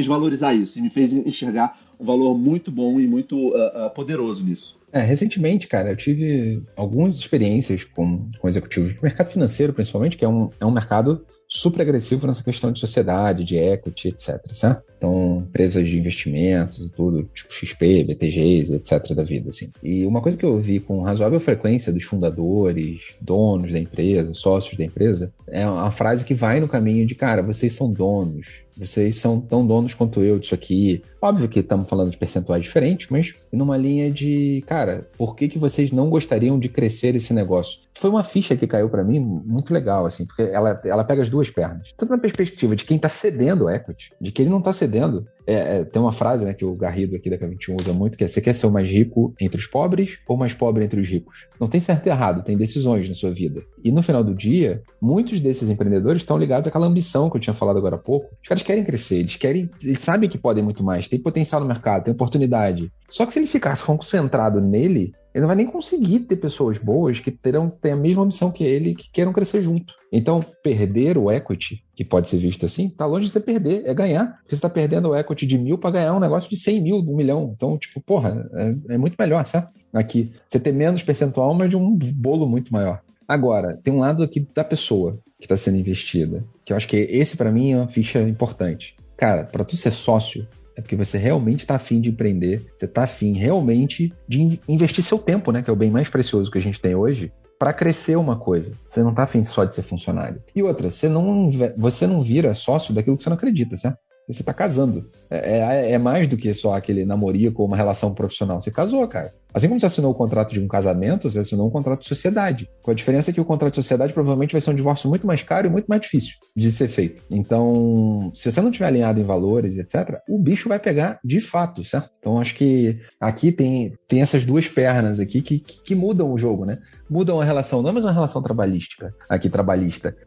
valorizar isso, e me fez enxergar um valor muito bom e muito poderoso nisso. Recentemente, cara, eu tive algumas experiências com executivos do mercado financeiro, principalmente, que é um mercado super agressivo nessa questão de sociedade, de equity, etc. Certo? Então, empresas de investimentos e tudo, tipo XP, BTGs, etc. da vida, assim. E uma coisa que eu vi com razoável frequência dos fundadores, donos da empresa, sócios da empresa, é uma frase que vai no caminho de, cara, vocês são donos, vocês são tão donos quanto eu disso aqui. Óbvio que estamos falando de percentuais diferentes, mas numa linha de, cara, por que vocês não gostariam de crescer esse negócio? Foi uma ficha que caiu para mim muito legal, assim, porque ela pega as duas pernas. Tanto na perspectiva de quem está cedendo equity, de que ele não está cedendo. Tem uma frase, né, que o Garrido aqui da K21 usa muito, que é: você quer ser o mais rico entre os pobres ou o mais pobre entre os ricos? Não tem certo e errado, tem decisões na sua vida. E no final do dia, muitos desses empreendedores estão ligados àquela ambição que eu tinha falado agora há pouco. Os caras querem crescer, eles sabem que podem muito mais, tem potencial no mercado, tem oportunidade. Só que se ele ficar concentrado nele, ele não vai nem conseguir ter pessoas boas que têm a mesma ambição que ele, que queiram crescer junto. Então, perder o equity, que pode ser visto assim, tá longe de você perder, é ganhar. Porque você tá perdendo o equity de 1.000 para ganhar um negócio de 100 mil, 1 milhão. Então, tipo, porra, é muito melhor, certo? Aqui, você ter menos percentual, mas de um bolo muito maior. Agora, tem um lado aqui da pessoa que está sendo investida, que eu acho que esse, para mim, é uma ficha importante. Cara, para tu ser sócio, é porque você realmente está afim de empreender, você está afim realmente de investir seu tempo, né? Que é o bem mais precioso que a gente tem hoje, para crescer uma coisa. Você não está afim só de ser funcionário. E outra, você não vira sócio daquilo que você não acredita, certo? Você está casando. É mais do que só aquele namorico ou uma relação profissional. Você casou, cara. Assim como você assinou o contrato de um casamento, você assinou um contrato de sociedade. Com a diferença que o contrato de sociedade provavelmente vai ser um divórcio muito mais caro e muito mais difícil de ser feito. Então, se você não estiver alinhado em valores, etc., o bicho vai pegar de fato, certo? Então, acho que aqui tem essas duas pernas aqui que mudam o jogo, né? Mudam a relação, não é mais uma relação trabalhista.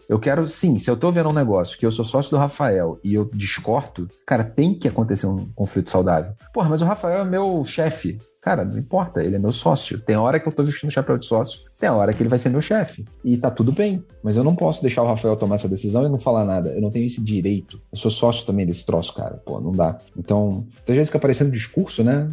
Eu quero, sim, se eu tô vendo um negócio que eu sou sócio do Rafael e eu discordo, cara, tem que acontecer um conflito saudável. Porra, mas o Rafael é meu chefe. Cara, não importa, ele é meu sócio. Tem hora que eu tô vestindo o chapéu de sócio, tem a hora que ele vai ser meu chefe. E tá tudo bem, mas eu não posso deixar o Rafael tomar essa decisão e não falar nada. Eu não tenho esse direito. Eu sou sócio também desse troço, cara. Pô, não dá. Então, às vezes fica aparecendo discurso, né?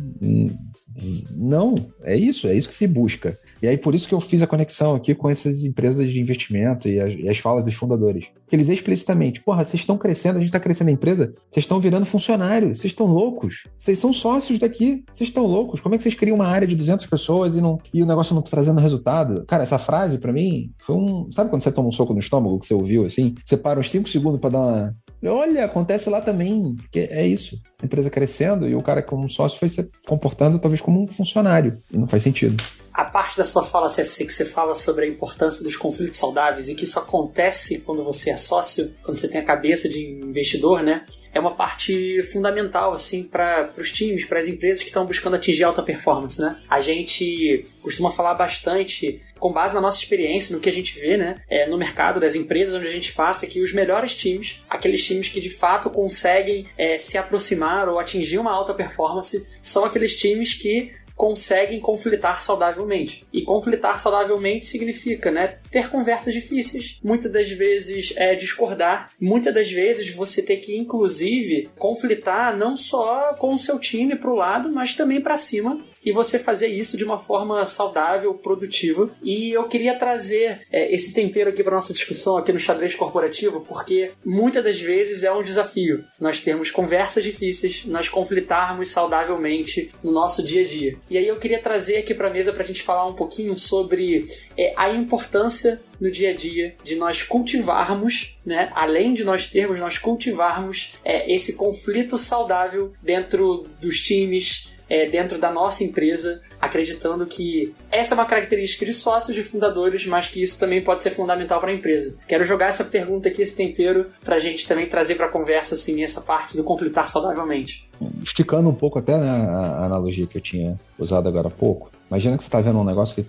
Não, é isso que se busca. E aí por isso que eu fiz a conexão aqui com essas empresas de investimento e as falas dos fundadores. Que eles explicitamente, porra, vocês estão crescendo, a gente está crescendo a empresa, vocês estão virando funcionários, vocês estão loucos, vocês são sócios daqui, vocês estão loucos, como é que vocês criam uma área de 200 pessoas e o negócio não está trazendo resultado? Cara, essa frase pra mim foi sabe quando você toma um soco no estômago que você ouviu assim? Você para uns 5 segundos pra dar uma... Olha, acontece lá também, porque é isso, a empresa crescendo e o cara como sócio foi se comportando talvez como um funcionário, e não faz sentido. a parte da sua fala, CFC, que você fala sobre a importância dos conflitos saudáveis e que isso acontece quando você é sócio, quando você tem a cabeça de investidor, né? É uma parte fundamental, assim, para os times, para as empresas que estão buscando atingir alta performance, né? A gente costuma falar bastante, com base na nossa experiência, no que a gente vê, né? No mercado das empresas onde a gente passa, que os melhores times, aqueles times que de fato conseguem se aproximar ou atingir uma alta performance, são aqueles times que conseguem conflitar saudavelmente. E conflitar saudavelmente significa, né, ter conversas difíceis, muitas das vezes discordar, muitas das vezes você ter que, inclusive, conflitar não só com o seu time pro lado, mas também para cima, e você fazer isso de uma forma saudável, produtiva. E eu queria trazer esse tempero aqui para nossa discussão aqui no Xadrez Corporativo, porque muitas das vezes é um desafio nós termos conversas difíceis, nós conflitarmos saudavelmente no nosso dia a dia. E aí eu queria trazer aqui para a mesa para a gente falar um pouquinho sobre a importância no dia a dia de nós cultivarmos, né, além de nós cultivarmos esse conflito saudável dentro dos times, dentro da nossa empresa, acreditando que essa é uma característica de sócios, de fundadores, mas que isso também pode ser fundamental para a empresa. Quero jogar essa pergunta aqui, esse tempero, para a gente também trazer para a conversa assim, essa parte do conflitar saudavelmente. Esticando um pouco até, né, a analogia que eu tinha usado agora há pouco, imagina que você está vendo um negócio que,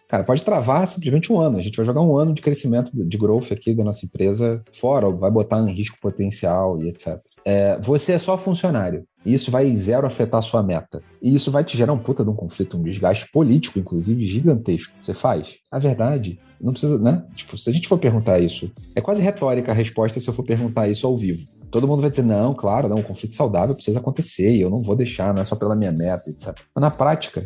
cara, pode travar simplesmente um ano. A gente vai jogar um ano de crescimento, de growth aqui da nossa empresa fora, vai botar em risco potencial e etc. Você é só funcionário. E isso vai zero afetar a sua meta. E isso vai te gerar um puta de um conflito, um desgaste político, inclusive, gigantesco. Você faz? A verdade, não precisa, né? Tipo, se a gente for perguntar isso, é quase retórica a resposta se eu for perguntar isso ao vivo. Todo mundo vai dizer, não, claro, não, um conflito saudável precisa acontecer e eu não vou deixar, não é só pela minha meta, etc. Mas na prática,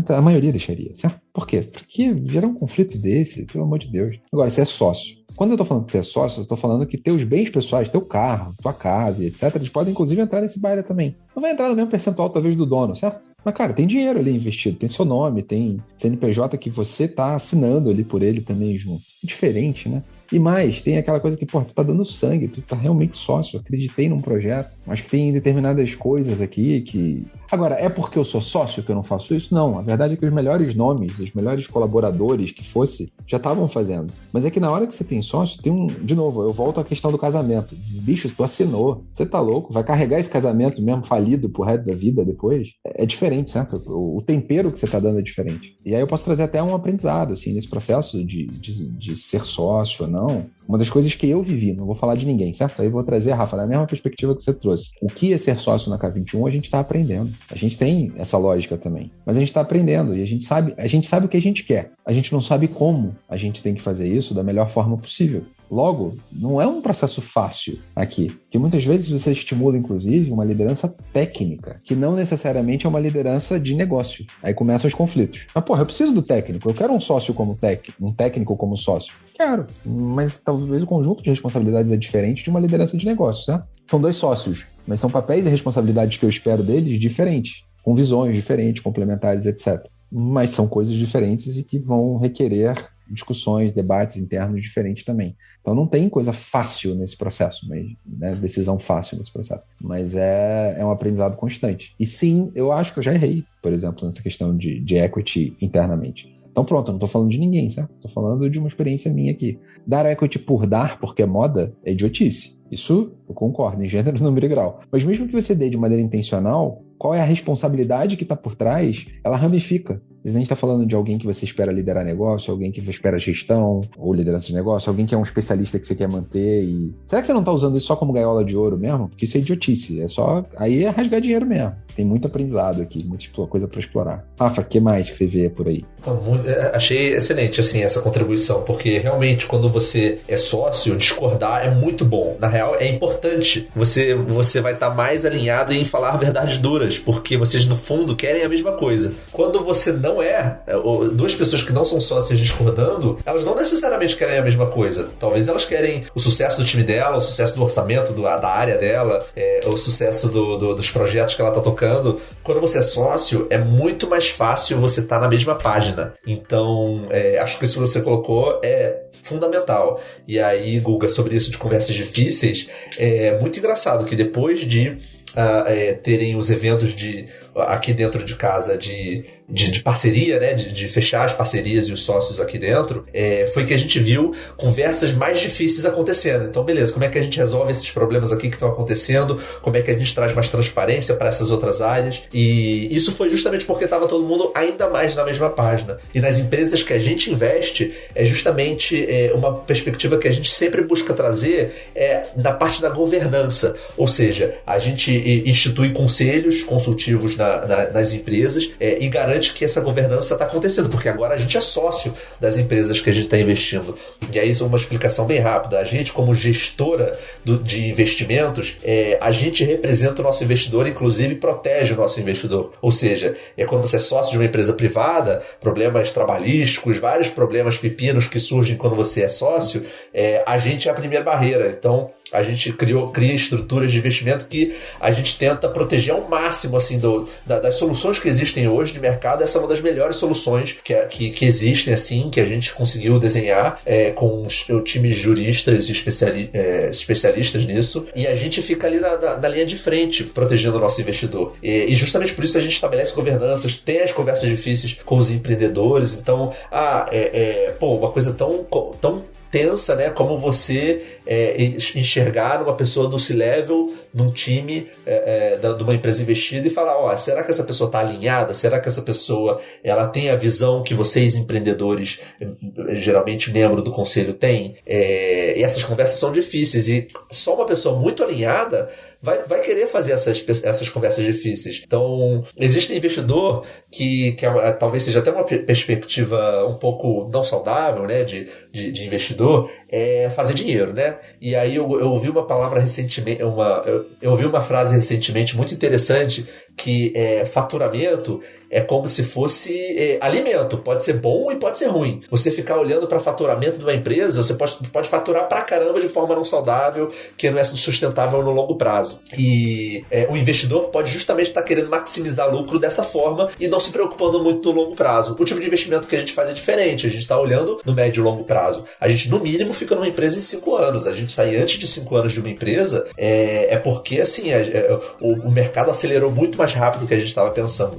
a maioria deixaria, certo? Por quê? Porque gerar um conflito desse, pelo amor de Deus. Agora, você é sócio. Quando eu tô falando que você é sócio, eu tô falando que teus bens pessoais, teu carro, tua casa e etc, eles podem inclusive entrar nesse baile também. Não vai entrar no mesmo percentual talvez do dono, certo? Mas, cara, tem dinheiro ali investido, tem seu nome, tem CNPJ que você tá assinando ali por ele também junto. É diferente, né? E mais, tem aquela coisa que, tu tá dando sangue, tu tá realmente sócio, acreditei num projeto, mas que tem determinadas coisas aqui que... Agora, é porque eu sou sócio que eu não faço isso? Não, a verdade é que os melhores nomes, os melhores colaboradores que fosse, já estavam fazendo. Mas é que na hora que você tem sócio, tem de novo, eu volto à questão do casamento. Bicho, tu assinou, você tá louco, vai carregar esse casamento mesmo falido pro resto da vida depois? É diferente, certo? O tempero que você tá dando é diferente. E aí eu posso trazer até um aprendizado, assim, nesse processo de ser sócio ou não. Uma das coisas que eu vivi, não vou falar de ninguém, certo? Aí eu vou trazer, Rafa, na mesma perspectiva que você trouxe. O que é ser sócio na K21, a gente está aprendendo. A gente tem essa lógica também. Mas a gente está aprendendo e a gente sabe o que a gente quer. A gente não sabe como a gente tem que fazer isso da melhor forma possível. Logo, não é um processo fácil aqui, que muitas vezes você estimula, inclusive, uma liderança técnica, que não necessariamente é uma liderança de negócio. Aí começam os conflitos. Mas, eu preciso do técnico, eu quero um sócio como técnico, um técnico como sócio. Quero, mas talvez o conjunto de responsabilidades é diferente de uma liderança de negócio, certo? São dois sócios, mas são papéis e responsabilidades que eu espero deles diferentes, com visões diferentes, complementares, etc. Mas são coisas diferentes e que vão requerer discussões, debates internos diferentes também. Então não tem coisa fácil nesse processo, né? Decisão fácil nesse processo. Mas é um aprendizado constante. E sim, eu acho que eu já errei, por exemplo, nessa questão de equity internamente. Então pronto, eu não estou falando de ninguém, certo? Estou falando de uma experiência minha aqui. Dar equity por dar, porque é moda, é idiotice. Isso eu concordo, em gênero, número e grau. Mas mesmo que você dê de maneira intencional, qual é a responsabilidade que está por trás? Ela ramifica. A gente está falando de alguém que você espera liderar negócio, alguém que espera gestão ou liderança de negócio, alguém que é um especialista que você quer manter. E... será que você não está usando isso só como gaiola de ouro mesmo? Porque isso é idiotice. Aí é rasgar dinheiro mesmo. Tem muito aprendizado aqui, muita coisa para explorar. Rafa, o que mais que você vê por aí? Achei excelente assim, essa contribuição, porque realmente quando você é sócio, discordar é muito bom. Na real, é importante. Você vai estar mais alinhado em falar verdades duras, porque vocês no fundo querem a mesma coisa. Quando você não duas pessoas que não são sócias discordando, elas não necessariamente querem a mesma coisa. Talvez elas querem o sucesso do time dela, o sucesso do orçamento da área dela, o sucesso dos projetos que ela está tocando. Quando você é sócio, é muito mais fácil você estar na mesma página. Então, acho que isso que você colocou é fundamental. E aí, Guga, sobre isso de conversas difíceis, é muito engraçado que depois de terem os eventos de aqui dentro de casa de parceria, né, de fechar as parcerias e os sócios aqui dentro, foi que a gente viu conversas mais difíceis acontecendo. Então, beleza, como é que a gente resolve esses problemas aqui que estão acontecendo? Como é que a gente traz mais transparência para essas outras áreas? E isso foi justamente porque estava todo mundo ainda mais na mesma página. E nas empresas que a gente investe, é justamente uma perspectiva que a gente sempre busca trazer na parte da governança. Ou seja, a gente institui conselhos consultivos nas empresas e garante que essa governança está acontecendo, porque agora a gente é sócio das empresas que a gente está investindo. E aí, uma explicação bem rápida. A gente, como gestora de investimentos, a gente representa o nosso investidor, inclusive protege o nosso investidor. Ou seja, quando você é sócio de uma empresa privada, problemas trabalhísticos, vários problemas pepinos que surgem quando você é sócio, a gente é a primeira barreira. Então, a gente cria estruturas de investimento que a gente tenta proteger ao máximo assim, das soluções que existem hoje de mercado. Essa é uma das melhores soluções que existem, assim, que a gente conseguiu desenhar com os times de juristas e especialistas nisso. E a gente fica ali na linha de frente, protegendo o nosso investidor. E justamente por isso a gente estabelece governanças, tem as conversas difíceis com os empreendedores. Então, uma coisa tão tensa, né? Como você enxergar uma pessoa do C-Level num time de uma empresa investida e falar, será que essa pessoa está alinhada? Será que essa pessoa ela tem a visão que vocês empreendedores, geralmente membro do conselho, têm? E essas conversas são difíceis e só uma pessoa muito alinhada vai querer fazer essas conversas difíceis. Então, existe investidor que talvez seja até uma perspectiva um pouco não saudável, né, de investidor, fazer dinheiro, né? E aí eu ouvi uma palavra recentemente, eu ouvi uma frase recentemente muito interessante, que faturamento é como se fosse alimento, pode ser bom e pode ser ruim. Você ficar olhando para faturamento de uma empresa, você pode faturar pra caramba de forma não saudável, que não é sustentável no longo prazo. E o investidor pode justamente estar querendo maximizar lucro dessa forma e não se preocupando muito no longo prazo. O tipo de investimento que a gente faz é diferente, a gente está olhando no médio e longo prazo. A gente, no mínimo, fica numa empresa em 5 anos. A gente sai antes de 5 anos de uma empresa porque, assim, o mercado acelerou muito mais rápido do que a gente estava pensando.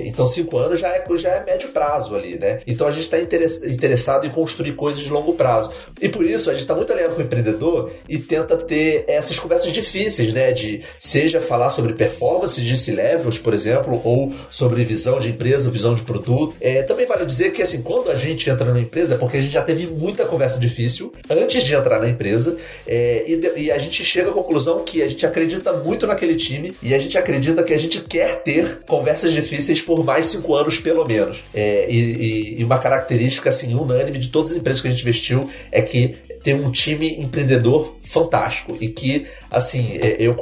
Então 5 anos já é médio prazo ali, né? Então a gente está interessado em construir coisas de longo prazo. E por isso a gente está muito alinhado com o empreendedor e tenta ter essas conversas difíceis, né? Seja falar sobre performance de C-Levels, por exemplo, ou sobre visão de empresa, visão de produto. Também vale dizer que, assim, quando a gente entra numa empresa é porque a gente já teve muita conversa difícil antes de entrar na empresa, e a gente chega à conclusão que a gente acredita muito naquele time e a gente acredita que a gente quer ter conversas difíceis por mais 5 anos, pelo menos. E uma característica, assim, unânime de todas as empresas que a gente investiu é que tem um time empreendedor fantástico e que, assim, eu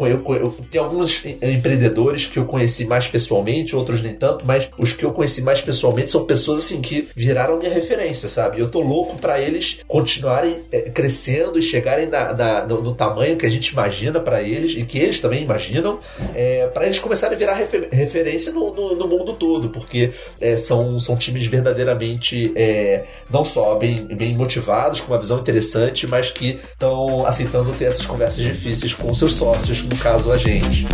tenho alguns empreendedores que eu conheci mais pessoalmente, outros nem tanto, mas os que eu conheci mais pessoalmente são pessoas, assim, que viraram minha referência, sabe? Eu tô louco pra eles continuarem crescendo e chegarem no tamanho que a gente imagina pra eles e que eles também imaginam, pra eles começarem a virar referência no mundo todo, porque são times verdadeiramente não só bem motivados, com uma visão interessante, mas que estão aceitando ter essas conversas difíceis com seus sócios, no caso a gente.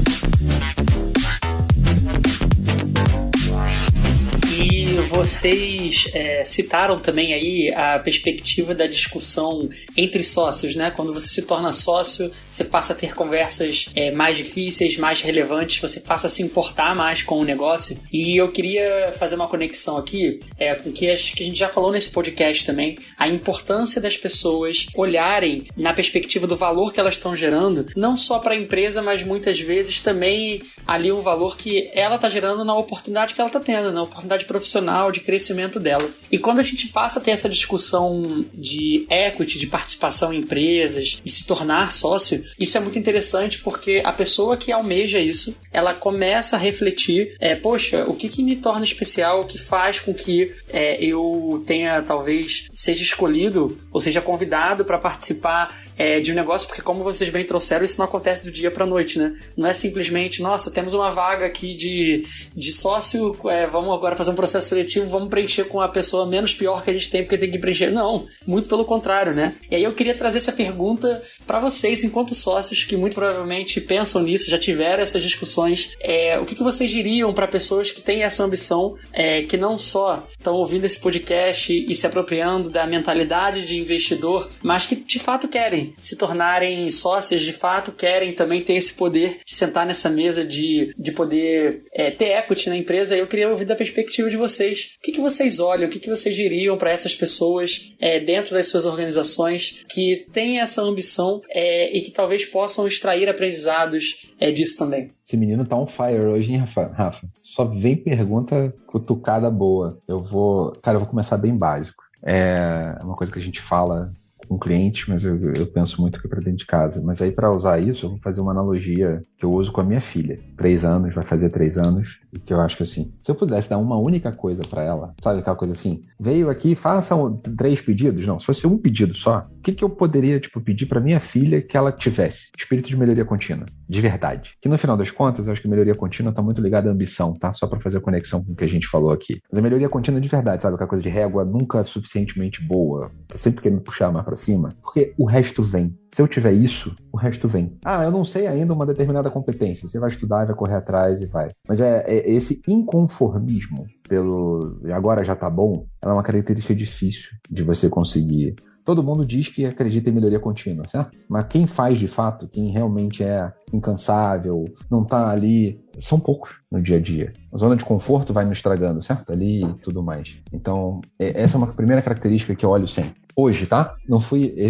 E vocês citaram também aí a perspectiva da discussão entre sócios, né? Quando você se torna sócio, você passa a ter conversas mais difíceis, mais relevantes, você passa a se importar mais com o negócio. E eu queria fazer uma conexão aqui com o que acho que a gente já falou nesse podcast também, a importância das pessoas olharem na perspectiva do valor que elas estão gerando, não só para a empresa, mas muitas vezes também ali um valor que ela está gerando na oportunidade que ela está tendo, na oportunidade profissional, de crescimento dela. E quando a gente passa a ter essa discussão de equity, de participação em empresas, de se tornar sócio, isso é muito interessante porque a pessoa que almeja isso, ela começa a refletir, poxa, o que me torna especial, o que faz com que eu tenha, talvez, seja escolhido ou seja convidado para participar de um negócio, porque como vocês bem trouxeram, isso não acontece do dia pra noite, né? Não é simplesmente, nossa, temos uma vaga aqui de sócio, vamos agora fazer um processo seletivo, vamos preencher com a pessoa menos pior que a gente tem, porque tem que preencher. Não, muito pelo contrário, né? E aí eu queria trazer essa pergunta pra vocês, enquanto sócios, que muito provavelmente pensam nisso, já tiveram essas discussões. O que vocês diriam pra pessoas que têm essa ambição, que não só estão ouvindo esse podcast e se apropriando da mentalidade de investidor, mas que de fato querem se tornarem sócios, de fato querem também ter esse poder de sentar nessa mesa, de poder ter equity na empresa. Eu queria ouvir da perspectiva de vocês. O que vocês olham, o que vocês diriam para essas pessoas dentro das suas organizações que têm essa ambição e que talvez possam extrair aprendizados disso também? Esse menino tá on fire hoje, hein, Rafa? Só vem pergunta cutucada boa. Eu vou começar bem básico. É uma coisa que a gente fala com clientes, mas eu penso muito aqui para dentro de casa. Mas aí, para usar isso, eu vou fazer uma analogia que eu uso com a minha filha. 3 anos, vai fazer 3 anos, e que eu acho que assim, se eu pudesse dar uma única coisa para ela, sabe aquela coisa assim, veio aqui, faça 3 pedidos? Não, se fosse um pedido só, o que eu poderia, pedir para minha filha que ela tivesse? Espírito de melhoria contínua, de verdade. Que no final das contas, eu acho que a melhoria contínua tá muito ligada à ambição, tá? Só para fazer a conexão com o que a gente falou aqui. Mas a melhoria contínua de verdade, sabe? Aquela coisa de régua nunca suficientemente boa, tá sempre querendo puxar mais para cima, porque o resto vem. Se eu tiver isso, o resto vem. Ah, eu não sei ainda uma determinada competência. Você vai estudar, vai correr atrás e vai. Mas esse inconformismo pelo agora já tá bom, ela é uma característica difícil de você conseguir. Todo mundo diz que acredita em melhoria contínua, certo? Mas quem faz de fato, quem realmente é incansável, não tá ali, são poucos no dia a dia. A zona de conforto vai nos estragando, certo? Ali e tudo mais. Então, essa é uma primeira característica que eu olho sempre. Hoje, tá?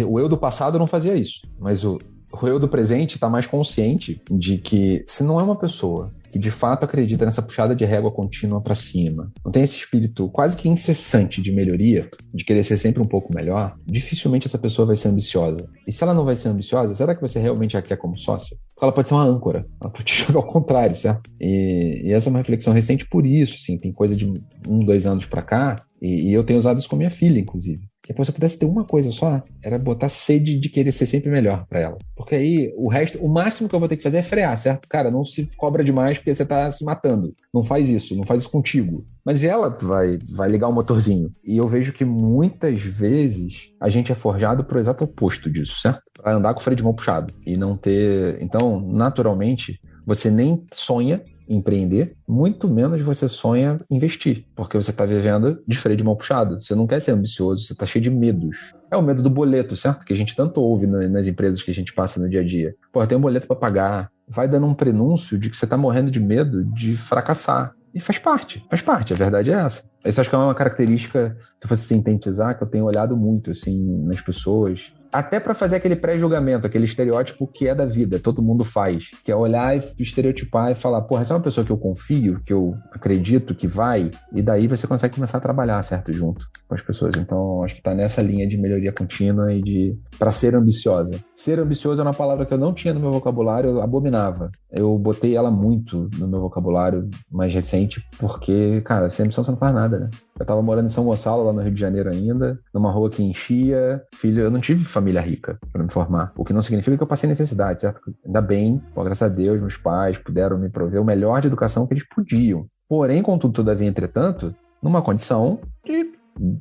O eu do passado não fazia isso, mas o eu do presente tá mais consciente de que se não é uma pessoa que de fato acredita nessa puxada de régua contínua para cima, não tem esse espírito quase que incessante de melhoria, de querer ser sempre um pouco melhor, dificilmente essa pessoa vai ser ambiciosa. E se ela não vai ser ambiciosa, será que você realmente a quer como sócia? Porque ela pode ser uma âncora, ela pode te jogar ao contrário, certo? E essa é uma reflexão recente por isso, assim, tem coisa de 1-2 anos para cá, e eu tenho usado isso com minha filha, inclusive. Que se eu pudesse ter uma coisa só, era botar sede de querer ser sempre melhor pra ela. Porque aí, o máximo que eu vou ter que fazer é frear, certo? Cara, não se cobra demais porque você tá se matando. Não faz isso contigo. Mas ela vai ligar o motorzinho. E eu vejo que muitas vezes a gente é forjado pro exato oposto disso, certo? Pra andar com o freio de mão puxado. E não ter... Então, naturalmente, você nem sonha empreender, muito menos você sonha investir, porque você está vivendo de freio de mão puxado. Você não quer ser ambicioso, você está cheio de medos. É o medo do boleto, certo? Que a gente tanto ouve nas empresas que a gente passa no dia a dia. Pô, tem um boleto para pagar. Vai dando um prenúncio de que você está morrendo de medo de fracassar. E faz parte, a verdade é essa. Isso acho que é uma característica, se fosse sintetizar, que eu tenho olhado muito assim, nas pessoas. Até para fazer aquele pré-julgamento, aquele estereótipo que é da vida, todo mundo faz. Que é olhar e estereotipar e falar, porra, essa é uma pessoa que eu confio, que eu acredito que vai, e daí você consegue começar a trabalhar, certo, junto com as pessoas. Então, acho que tá nessa linha de melhoria contínua e para ser ambiciosa. Ser ambicioso é uma palavra que eu não tinha no meu vocabulário, eu abominava. Eu botei ela muito no meu vocabulário mais recente, porque, cara, sem ambição você não faz nada, né? Eu tava morando em São Gonçalo, lá no Rio de Janeiro ainda, numa rua que enchia. Eu não tive família rica para me formar, o que não significa que eu passei necessidade, certo? Ainda bem, graças a Deus, meus pais puderam me prover o melhor de educação que eles podiam. Porém, contudo, todavia, entretanto, numa condição de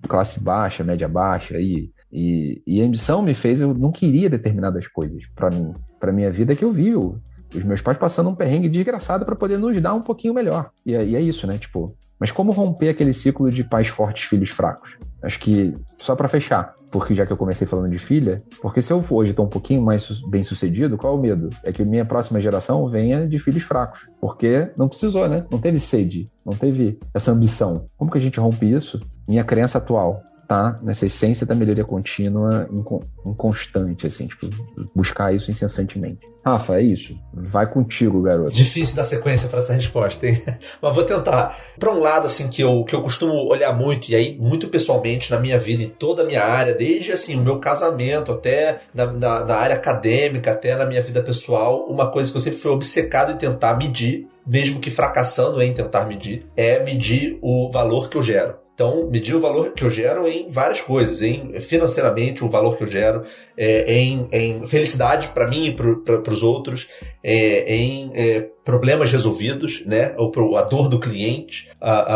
classe baixa, média baixa, e a ambição me fez, eu não queria determinadas coisas para minha vida que eu vi os meus pais passando um perrengue desgraçado para poder nos dar um pouquinho melhor. E é isso, né? Mas como romper aquele ciclo de pais fortes, filhos fracos? Acho que, só para fechar, porque já que eu comecei falando de filha, porque se eu hoje estou um pouquinho mais bem sucedido, qual é o medo? É que minha próxima geração venha de filhos fracos. Porque não precisou, né? Não teve sede, não teve essa ambição. Como que a gente rompe isso? Minha crença atual tá nessa essência da melhoria contínua inconstante, assim, buscar isso incessantemente. Rafa, é isso. Vai contigo, garoto. Difícil dar sequência para essa resposta, hein? Mas vou tentar. Para um lado, assim, que eu costumo olhar muito, e aí, muito pessoalmente, na minha vida, em toda a minha área, desde, assim, o meu casamento, até na área acadêmica, até na minha vida pessoal, uma coisa que eu sempre fui obcecado em tentar medir, mesmo que fracassando em tentar medir, é medir o valor que eu gero. Então, medir o valor que eu gero em várias coisas, financeiramente, o valor que eu gero, em felicidade para mim e para os outros, em problemas resolvidos, né? Ou a dor do cliente.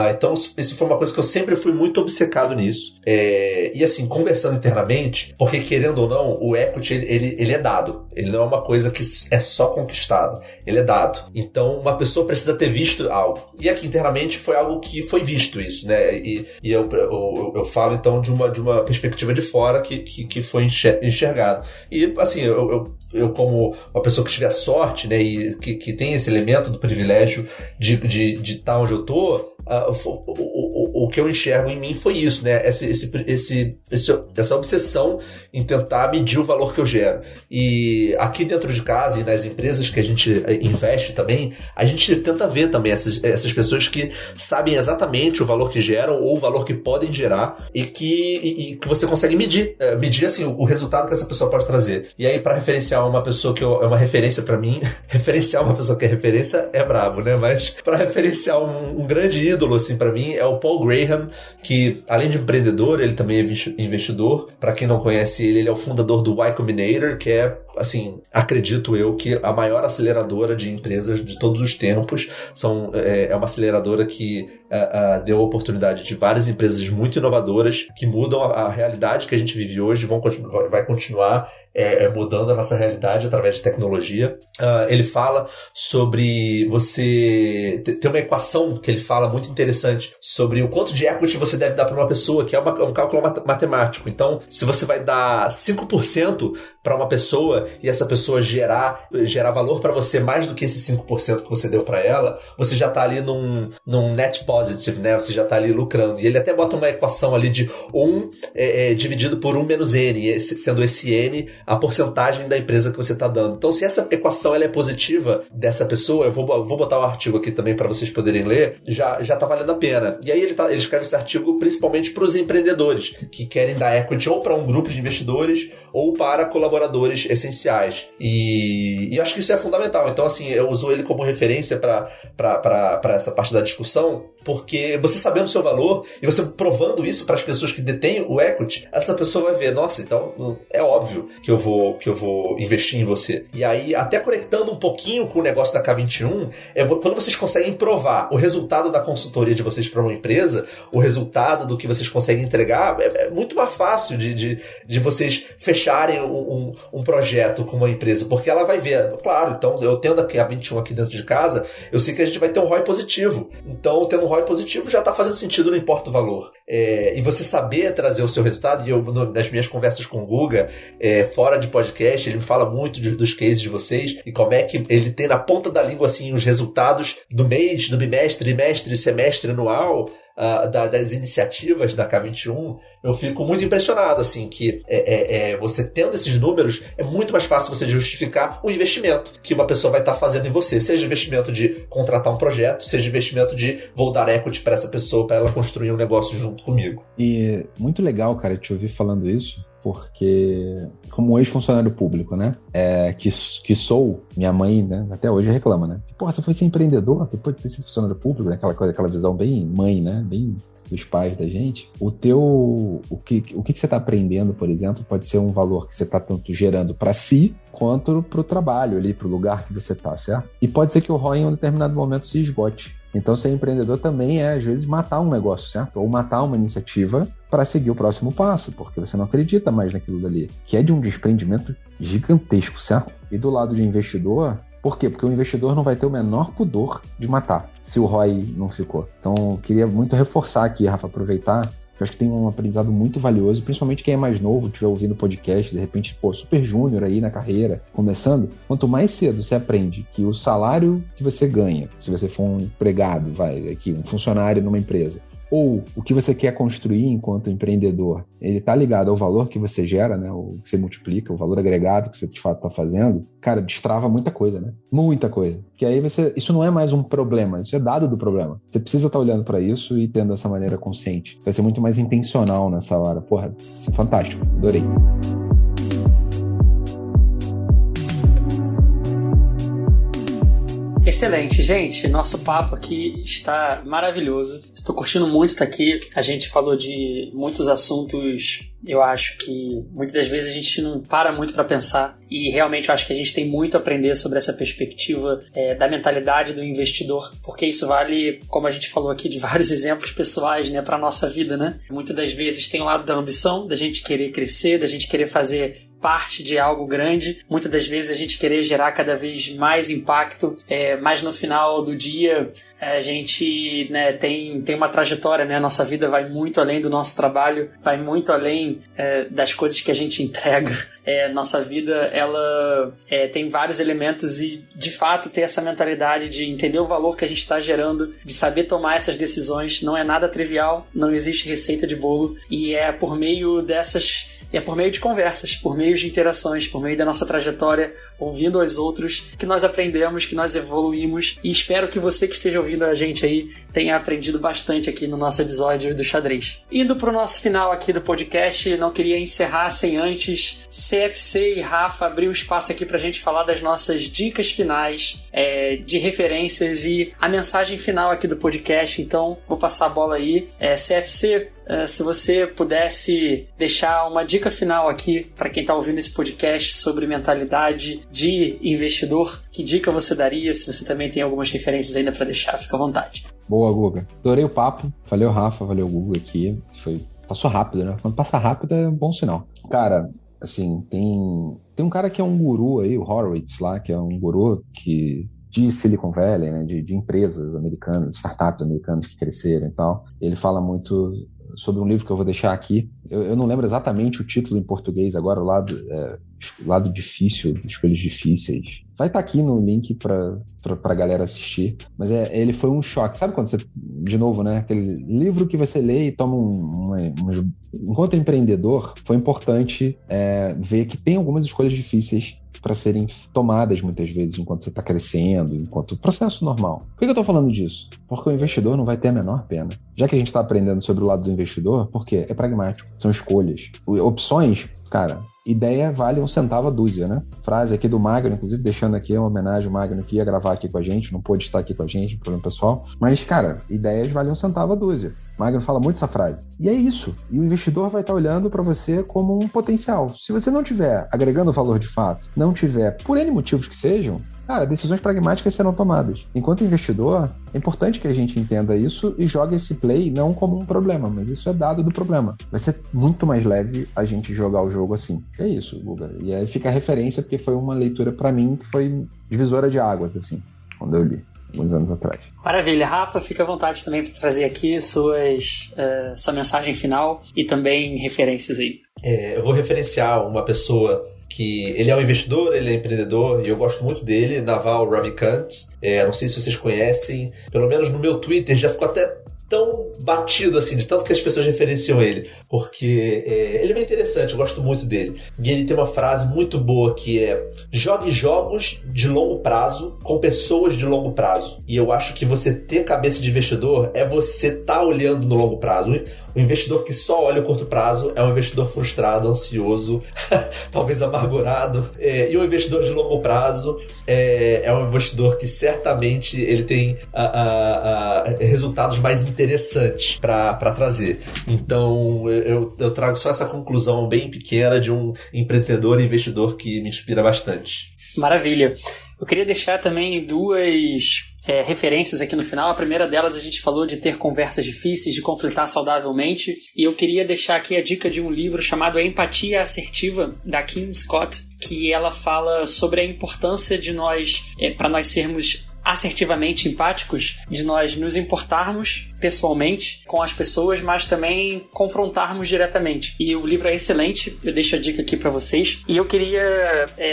Então, isso foi uma coisa que eu sempre fui muito obcecado nisso. E assim, conversando internamente, porque querendo ou não, o equity, ele é dado. Ele não é uma coisa que é só conquistado. Ele é dado. Então, uma pessoa precisa ter visto algo. E aqui internamente foi algo que foi visto isso, né? E eu falo, então, de uma perspectiva de fora que foi enxergado. E, assim, eu como uma pessoa que tive a sorte, né? E que tem esse elemento do privilégio de estar onde eu tô, o que eu enxergo em mim foi isso, né? Essa obsessão em tentar medir o valor que eu gero. E aqui dentro de casa e nas empresas que a gente investe também, a gente tenta ver também essas pessoas que sabem exatamente o valor que geram ou o valor que podem gerar e que você consegue medir assim, o resultado que essa pessoa pode trazer. E aí, para referenciar uma pessoa que é uma referência para mim, referenciar uma pessoa que é referência é brabo, né? Mas para referenciar um grande ídolo, assim, para mim, é o Paul Graham, que além de empreendedor, ele também é investidor. Para quem não conhece ele é o fundador do Y Combinator, que é, assim, acredito eu que a maior aceleradora de empresas de todos os tempos. É uma aceleradora que deu a oportunidade de várias empresas muito inovadoras que mudam a realidade que a gente vive hoje, vai continuar mudando a nossa realidade através de tecnologia. Ele fala sobre você ter uma equação que ele fala muito interessante sobre o quanto de equity você deve dar para uma pessoa, que é um cálculo matemático. Então, se você vai dar 5% para uma pessoa e essa pessoa gerar valor para você mais do que esse 5% que você deu para ela, você já está ali num net positive, né? Você já está ali lucrando. E ele até bota uma equação ali de 1 dividido por 1 menos N, sendo esse N a porcentagem da empresa que você está dando. Então, se essa equação ela é positiva dessa pessoa, eu vou botar o artigo aqui também para vocês poderem ler, já está valendo a pena. E aí ele escreve esse artigo principalmente para os empreendedores que querem dar equity ou para um grupo de investidores ou para colaboradores essenciais. E eu acho que isso é fundamental. Então, assim, eu uso ele como referência para essa parte da discussão, porque você sabendo o seu valor e você provando isso para as pessoas que detêm o equity, essa pessoa vai ver, nossa, então é óbvio que eu vou investir em você. E aí, até conectando um pouquinho com o negócio da K21, quando vocês conseguem provar o resultado da consultoria de vocês para uma empresa, o resultado do que vocês conseguem entregar, é muito mais fácil de vocês fecharem um projeto com uma empresa, porque ela vai ver, claro, então eu tendo a K21 aqui dentro de casa, eu sei que a gente vai ter um ROI positivo. Então, tendo um ROI positivo já está fazendo sentido, não importa o valor. E você saber trazer o seu resultado, e eu, nas minhas conversas com o Guga, fora de podcast, ele me fala muito dos cases de vocês e como é que ele tem na ponta da língua assim, os resultados do mês, do bimestre, trimestre, semestre, anual, das iniciativas da K21. Eu fico muito impressionado, assim, que você tendo esses números, é muito mais fácil você justificar o investimento que uma pessoa vai estar fazendo em você, seja investimento de contratar um projeto, seja investimento de vou dar equity para essa pessoa, para ela construir um negócio junto comigo. E muito legal, cara, te ouvir falando isso, porque como ex-funcionário público, né, que sou, minha mãe, né, até hoje reclama, né, porra, você foi ser empreendedor depois de ter sido funcionário público, né, aquela visão bem mãe, né, bem dos pais da gente. O que você está aprendendo, por exemplo, pode ser um valor que você está tanto gerando para si, quanto para o trabalho ali, para o lugar que você está, certo? E pode ser que o ROI em um determinado momento se esgote. Então, ser empreendedor também às vezes, matar um negócio, certo? Ou matar uma iniciativa para seguir o próximo passo, porque você não acredita mais naquilo dali, que é de um desprendimento gigantesco, certo? E do lado de investidor, por quê? Porque o investidor não vai ter o menor pudor de matar, se o ROI não ficou. Então, eu queria muito reforçar aqui, Rafa, aproveitar. Eu acho que tem um aprendizado muito valioso, principalmente quem é mais novo, estiver ouvindo podcast, de repente, super júnior aí na carreira, começando. Quanto mais cedo você aprende que o salário que você ganha, se você for um empregado, um funcionário numa empresa, ou o que você quer construir enquanto empreendedor, ele tá ligado ao valor que você gera, né? O que você multiplica, o valor agregado que você de fato tá fazendo, cara, destrava muita coisa, né? Muita coisa. Porque aí isso não é mais um problema, isso é dado do problema. Você precisa estar olhando para isso e tendo essa maneira consciente. Vai ser muito mais intencional nessa hora. Porra, isso é fantástico. Adorei. Excelente, gente. Nosso papo aqui está maravilhoso. Estou curtindo muito estar aqui. A gente falou de muitos assuntos. Eu acho que muitas das vezes a gente não para muito para pensar, e realmente eu acho que a gente tem muito a aprender sobre essa perspectiva da mentalidade do investidor, porque isso vale, como a gente falou aqui, de vários exemplos pessoais, né, para nossa vida, né? Muitas das vezes tem o lado da ambição, da gente querer crescer, da gente querer fazer parte de algo grande, muitas das vezes a gente querer gerar cada vez mais impacto, mas no final do dia a gente, né, tem uma trajetória, né? A nossa vida vai muito além do nosso trabalho, vai muito além das coisas que a gente entrega. Nossa vida, ela tem vários elementos, e de fato ter essa mentalidade de entender o valor que a gente está gerando, de saber tomar essas decisões, não é nada trivial, não existe receita de bolo, e é por meio de conversas, por meio de interações, por meio da nossa trajetória, ouvindo aos outros, que nós aprendemos, que nós evoluímos, e espero que você que esteja ouvindo a gente aí tenha aprendido bastante aqui no nosso episódio do Xadrez. Indo pro nosso final aqui do podcast, não queria encerrar sem antes CFC e Rafa abrir um espaço aqui pra gente falar das nossas dicas finais, de referências e a mensagem final aqui do podcast. Então, vou passar a bola aí. CFC, se você pudesse deixar uma dica final aqui para quem está ouvindo esse podcast sobre mentalidade de investidor, que dica você daria? Se você também tem algumas referências ainda para deixar, fica à vontade. Boa, Guga. Adorei o papo. Valeu, Rafa. Valeu, Guga aqui. Passou rápido, né? Quando passa rápido é um bom sinal. Cara, assim, tem um cara que é um guru aí, o Horowitz lá, que é um guru de Silicon Valley, né? De empresas americanas, startups americanas que cresceram e tal. Ele fala muito sobre um livro que eu vou deixar aqui. Eu não lembro exatamente o título em português agora, o lado difícil, escolhas difíceis. Vai estar aqui no link pra galera assistir. Mas ele foi um choque. Sabe quando você, de novo, né? Aquele livro que você lê e toma enquanto empreendedor, foi importante ver que tem algumas escolhas difíceis para serem tomadas muitas vezes enquanto você está crescendo, enquanto o processo normal. Por que eu estou falando disso? Porque o investidor não vai ter a menor pena. Já que a gente está aprendendo sobre o lado do investidor, porque é pragmático, são escolhas. Opções, cara, ideia vale 1 centavo a dúzia, né? Frase aqui do Magno, inclusive deixando aqui uma homenagem ao Magno, que ia gravar aqui com a gente, não pôde estar aqui com a gente, problema pessoal. Mas, cara, ideias valem 1 centavo a dúzia. Magno fala muito essa frase. E é isso. E o investidor vai estar olhando para você como um potencial. Se você não tiver agregando valor de fato, não tiver, por N motivos que sejam, cara, decisões pragmáticas serão tomadas. Enquanto investidor, é importante que a gente entenda isso e jogue esse play não como um problema, mas isso é dado do problema. Vai ser muito mais leve a gente jogar o jogo assim. É isso, Guga. E aí fica a referência, porque foi uma leitura pra mim que foi divisora de águas, assim, quando eu li, alguns anos atrás. Maravilha. Rafa, fica à vontade também para trazer aqui sua mensagem final e também referências aí. Eu vou referenciar uma pessoa que ele é um investidor, ele é empreendedor, e eu gosto muito dele, Naval Ravikant. Não sei se vocês conhecem, pelo menos no meu Twitter já ficou até tão batido assim, de tanto que as pessoas referenciam ele, porque ele é bem interessante, eu gosto muito dele. E ele tem uma frase muito boa que é: jogue jogos de longo prazo com pessoas de longo prazo. E eu acho que você ter cabeça de investidor é você estar olhando no longo prazo. O investidor que só olha o curto prazo é um investidor frustrado, ansioso, talvez amargurado. E o investidor de longo prazo é um investidor que certamente ele tem resultados mais interessantes para trazer. Então eu trago só essa conclusão bem pequena de um empreendedor e investidor que me inspira bastante. Maravilha. Eu queria deixar também duas referências aqui no final. A primeira delas, a gente falou de ter conversas difíceis, de conflitar saudavelmente, e eu queria deixar aqui a dica de um livro chamado A Empatia Assertiva, da Kim Scott, que ela fala sobre a importância de nós, para nós sermos assertivamente empáticos, de nós nos importarmos pessoalmente com as pessoas, mas também confrontarmos diretamente. E o livro é excelente, eu deixo a dica aqui para vocês. E eu queria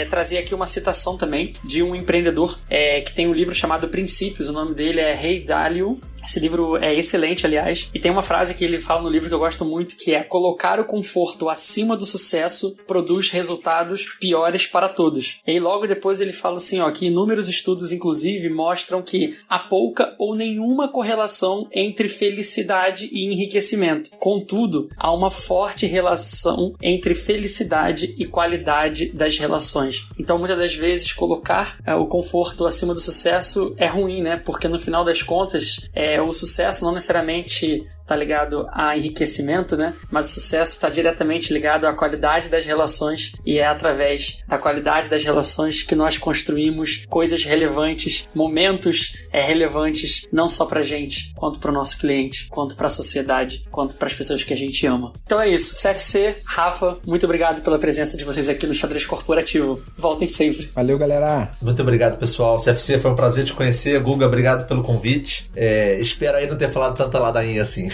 trazer aqui uma citação também de um empreendedor que tem um livro chamado Princípios. O nome dele é Ray Dalio. Esse livro é excelente, aliás, e tem uma frase que ele fala no livro que eu gosto muito, que é: colocar o conforto acima do sucesso produz resultados piores para todos. E aí logo depois ele fala assim, ó, que inúmeros estudos, inclusive, mostram que há pouca ou nenhuma correlação entre felicidade e enriquecimento. Contudo, há uma forte relação entre felicidade e qualidade das relações. Então, muitas das vezes, colocar o conforto acima do sucesso é ruim, né? Porque no final das contas, o sucesso não necessariamente está ligado a enriquecimento, né? Mas o sucesso está diretamente ligado à qualidade das relações, e é através da qualidade das relações que nós construímos coisas relevantes, momentos relevantes, não só pra gente, quanto pro nosso cliente, quanto pra sociedade, quanto pras pessoas que a gente ama. Então é isso. CFC, Rafa, muito obrigado pela presença de vocês aqui no Xadrez Corporativo. Voltem sempre. Valeu, galera. Muito obrigado, pessoal. CFC, foi um prazer te conhecer. Guga, obrigado pelo convite. Espero aí não ter falado tanta ladainha assim.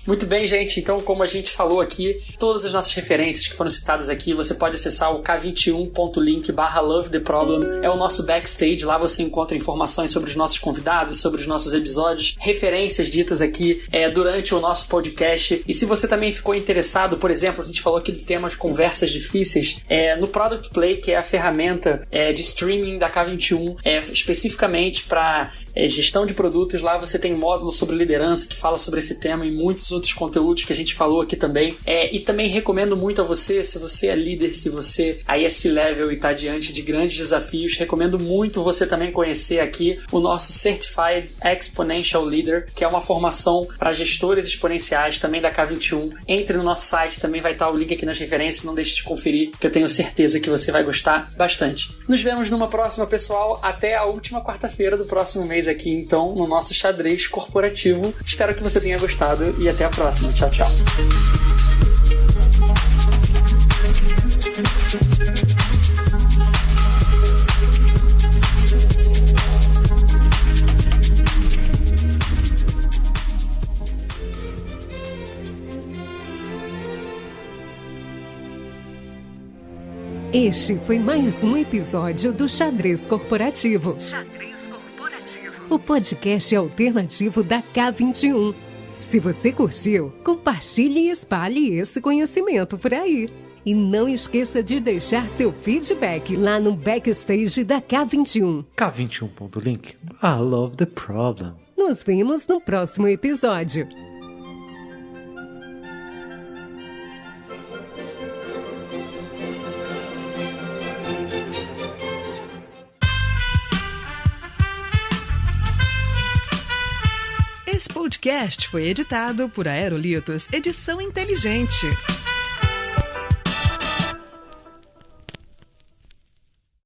Muito bem, gente. Então, como a gente falou aqui, todas as nossas referências que foram citadas aqui, você pode acessar o k21.link/lovetheproblem. É o nosso backstage. Lá você encontra informações sobre os nossos convidados, sobre os nossos episódios, referências ditas aqui durante o nosso podcast. E se você também ficou interessado, por exemplo, a gente falou aqui do tema de conversas difíceis, no Product Play, que é a ferramenta de streaming da K21, especificamente para gestão de produtos. Lá você tem um módulo sobre liderança que fala sobre esse tema e muitos outros conteúdos que a gente falou aqui também. E também recomendo muito a você, se você é líder, se você aí é C-Level e está diante de grandes desafios, recomendo muito você também conhecer aqui o nosso Certified Exponential Leader, que é uma formação para gestores exponenciais também da K21. Entre no nosso site, também vai estar o link aqui nas referências, não deixe de conferir, que eu tenho certeza que você vai gostar bastante. Nos vemos numa próxima, pessoal, até a última quarta-feira do próximo mês aqui, então, no nosso Xadrez Corporativo. Espero que você tenha gostado e até a próxima. Tchau, tchau. Este foi mais um episódio do Xadrez Corporativo. O podcast alternativo da K21. Se você curtiu, compartilhe e espalhe esse conhecimento por aí. E não esqueça de deixar seu feedback lá no backstage da K21. K21.link. I love the problem. Nos vemos no próximo episódio. Esse podcast foi editado por Aerolitos Edição Inteligente.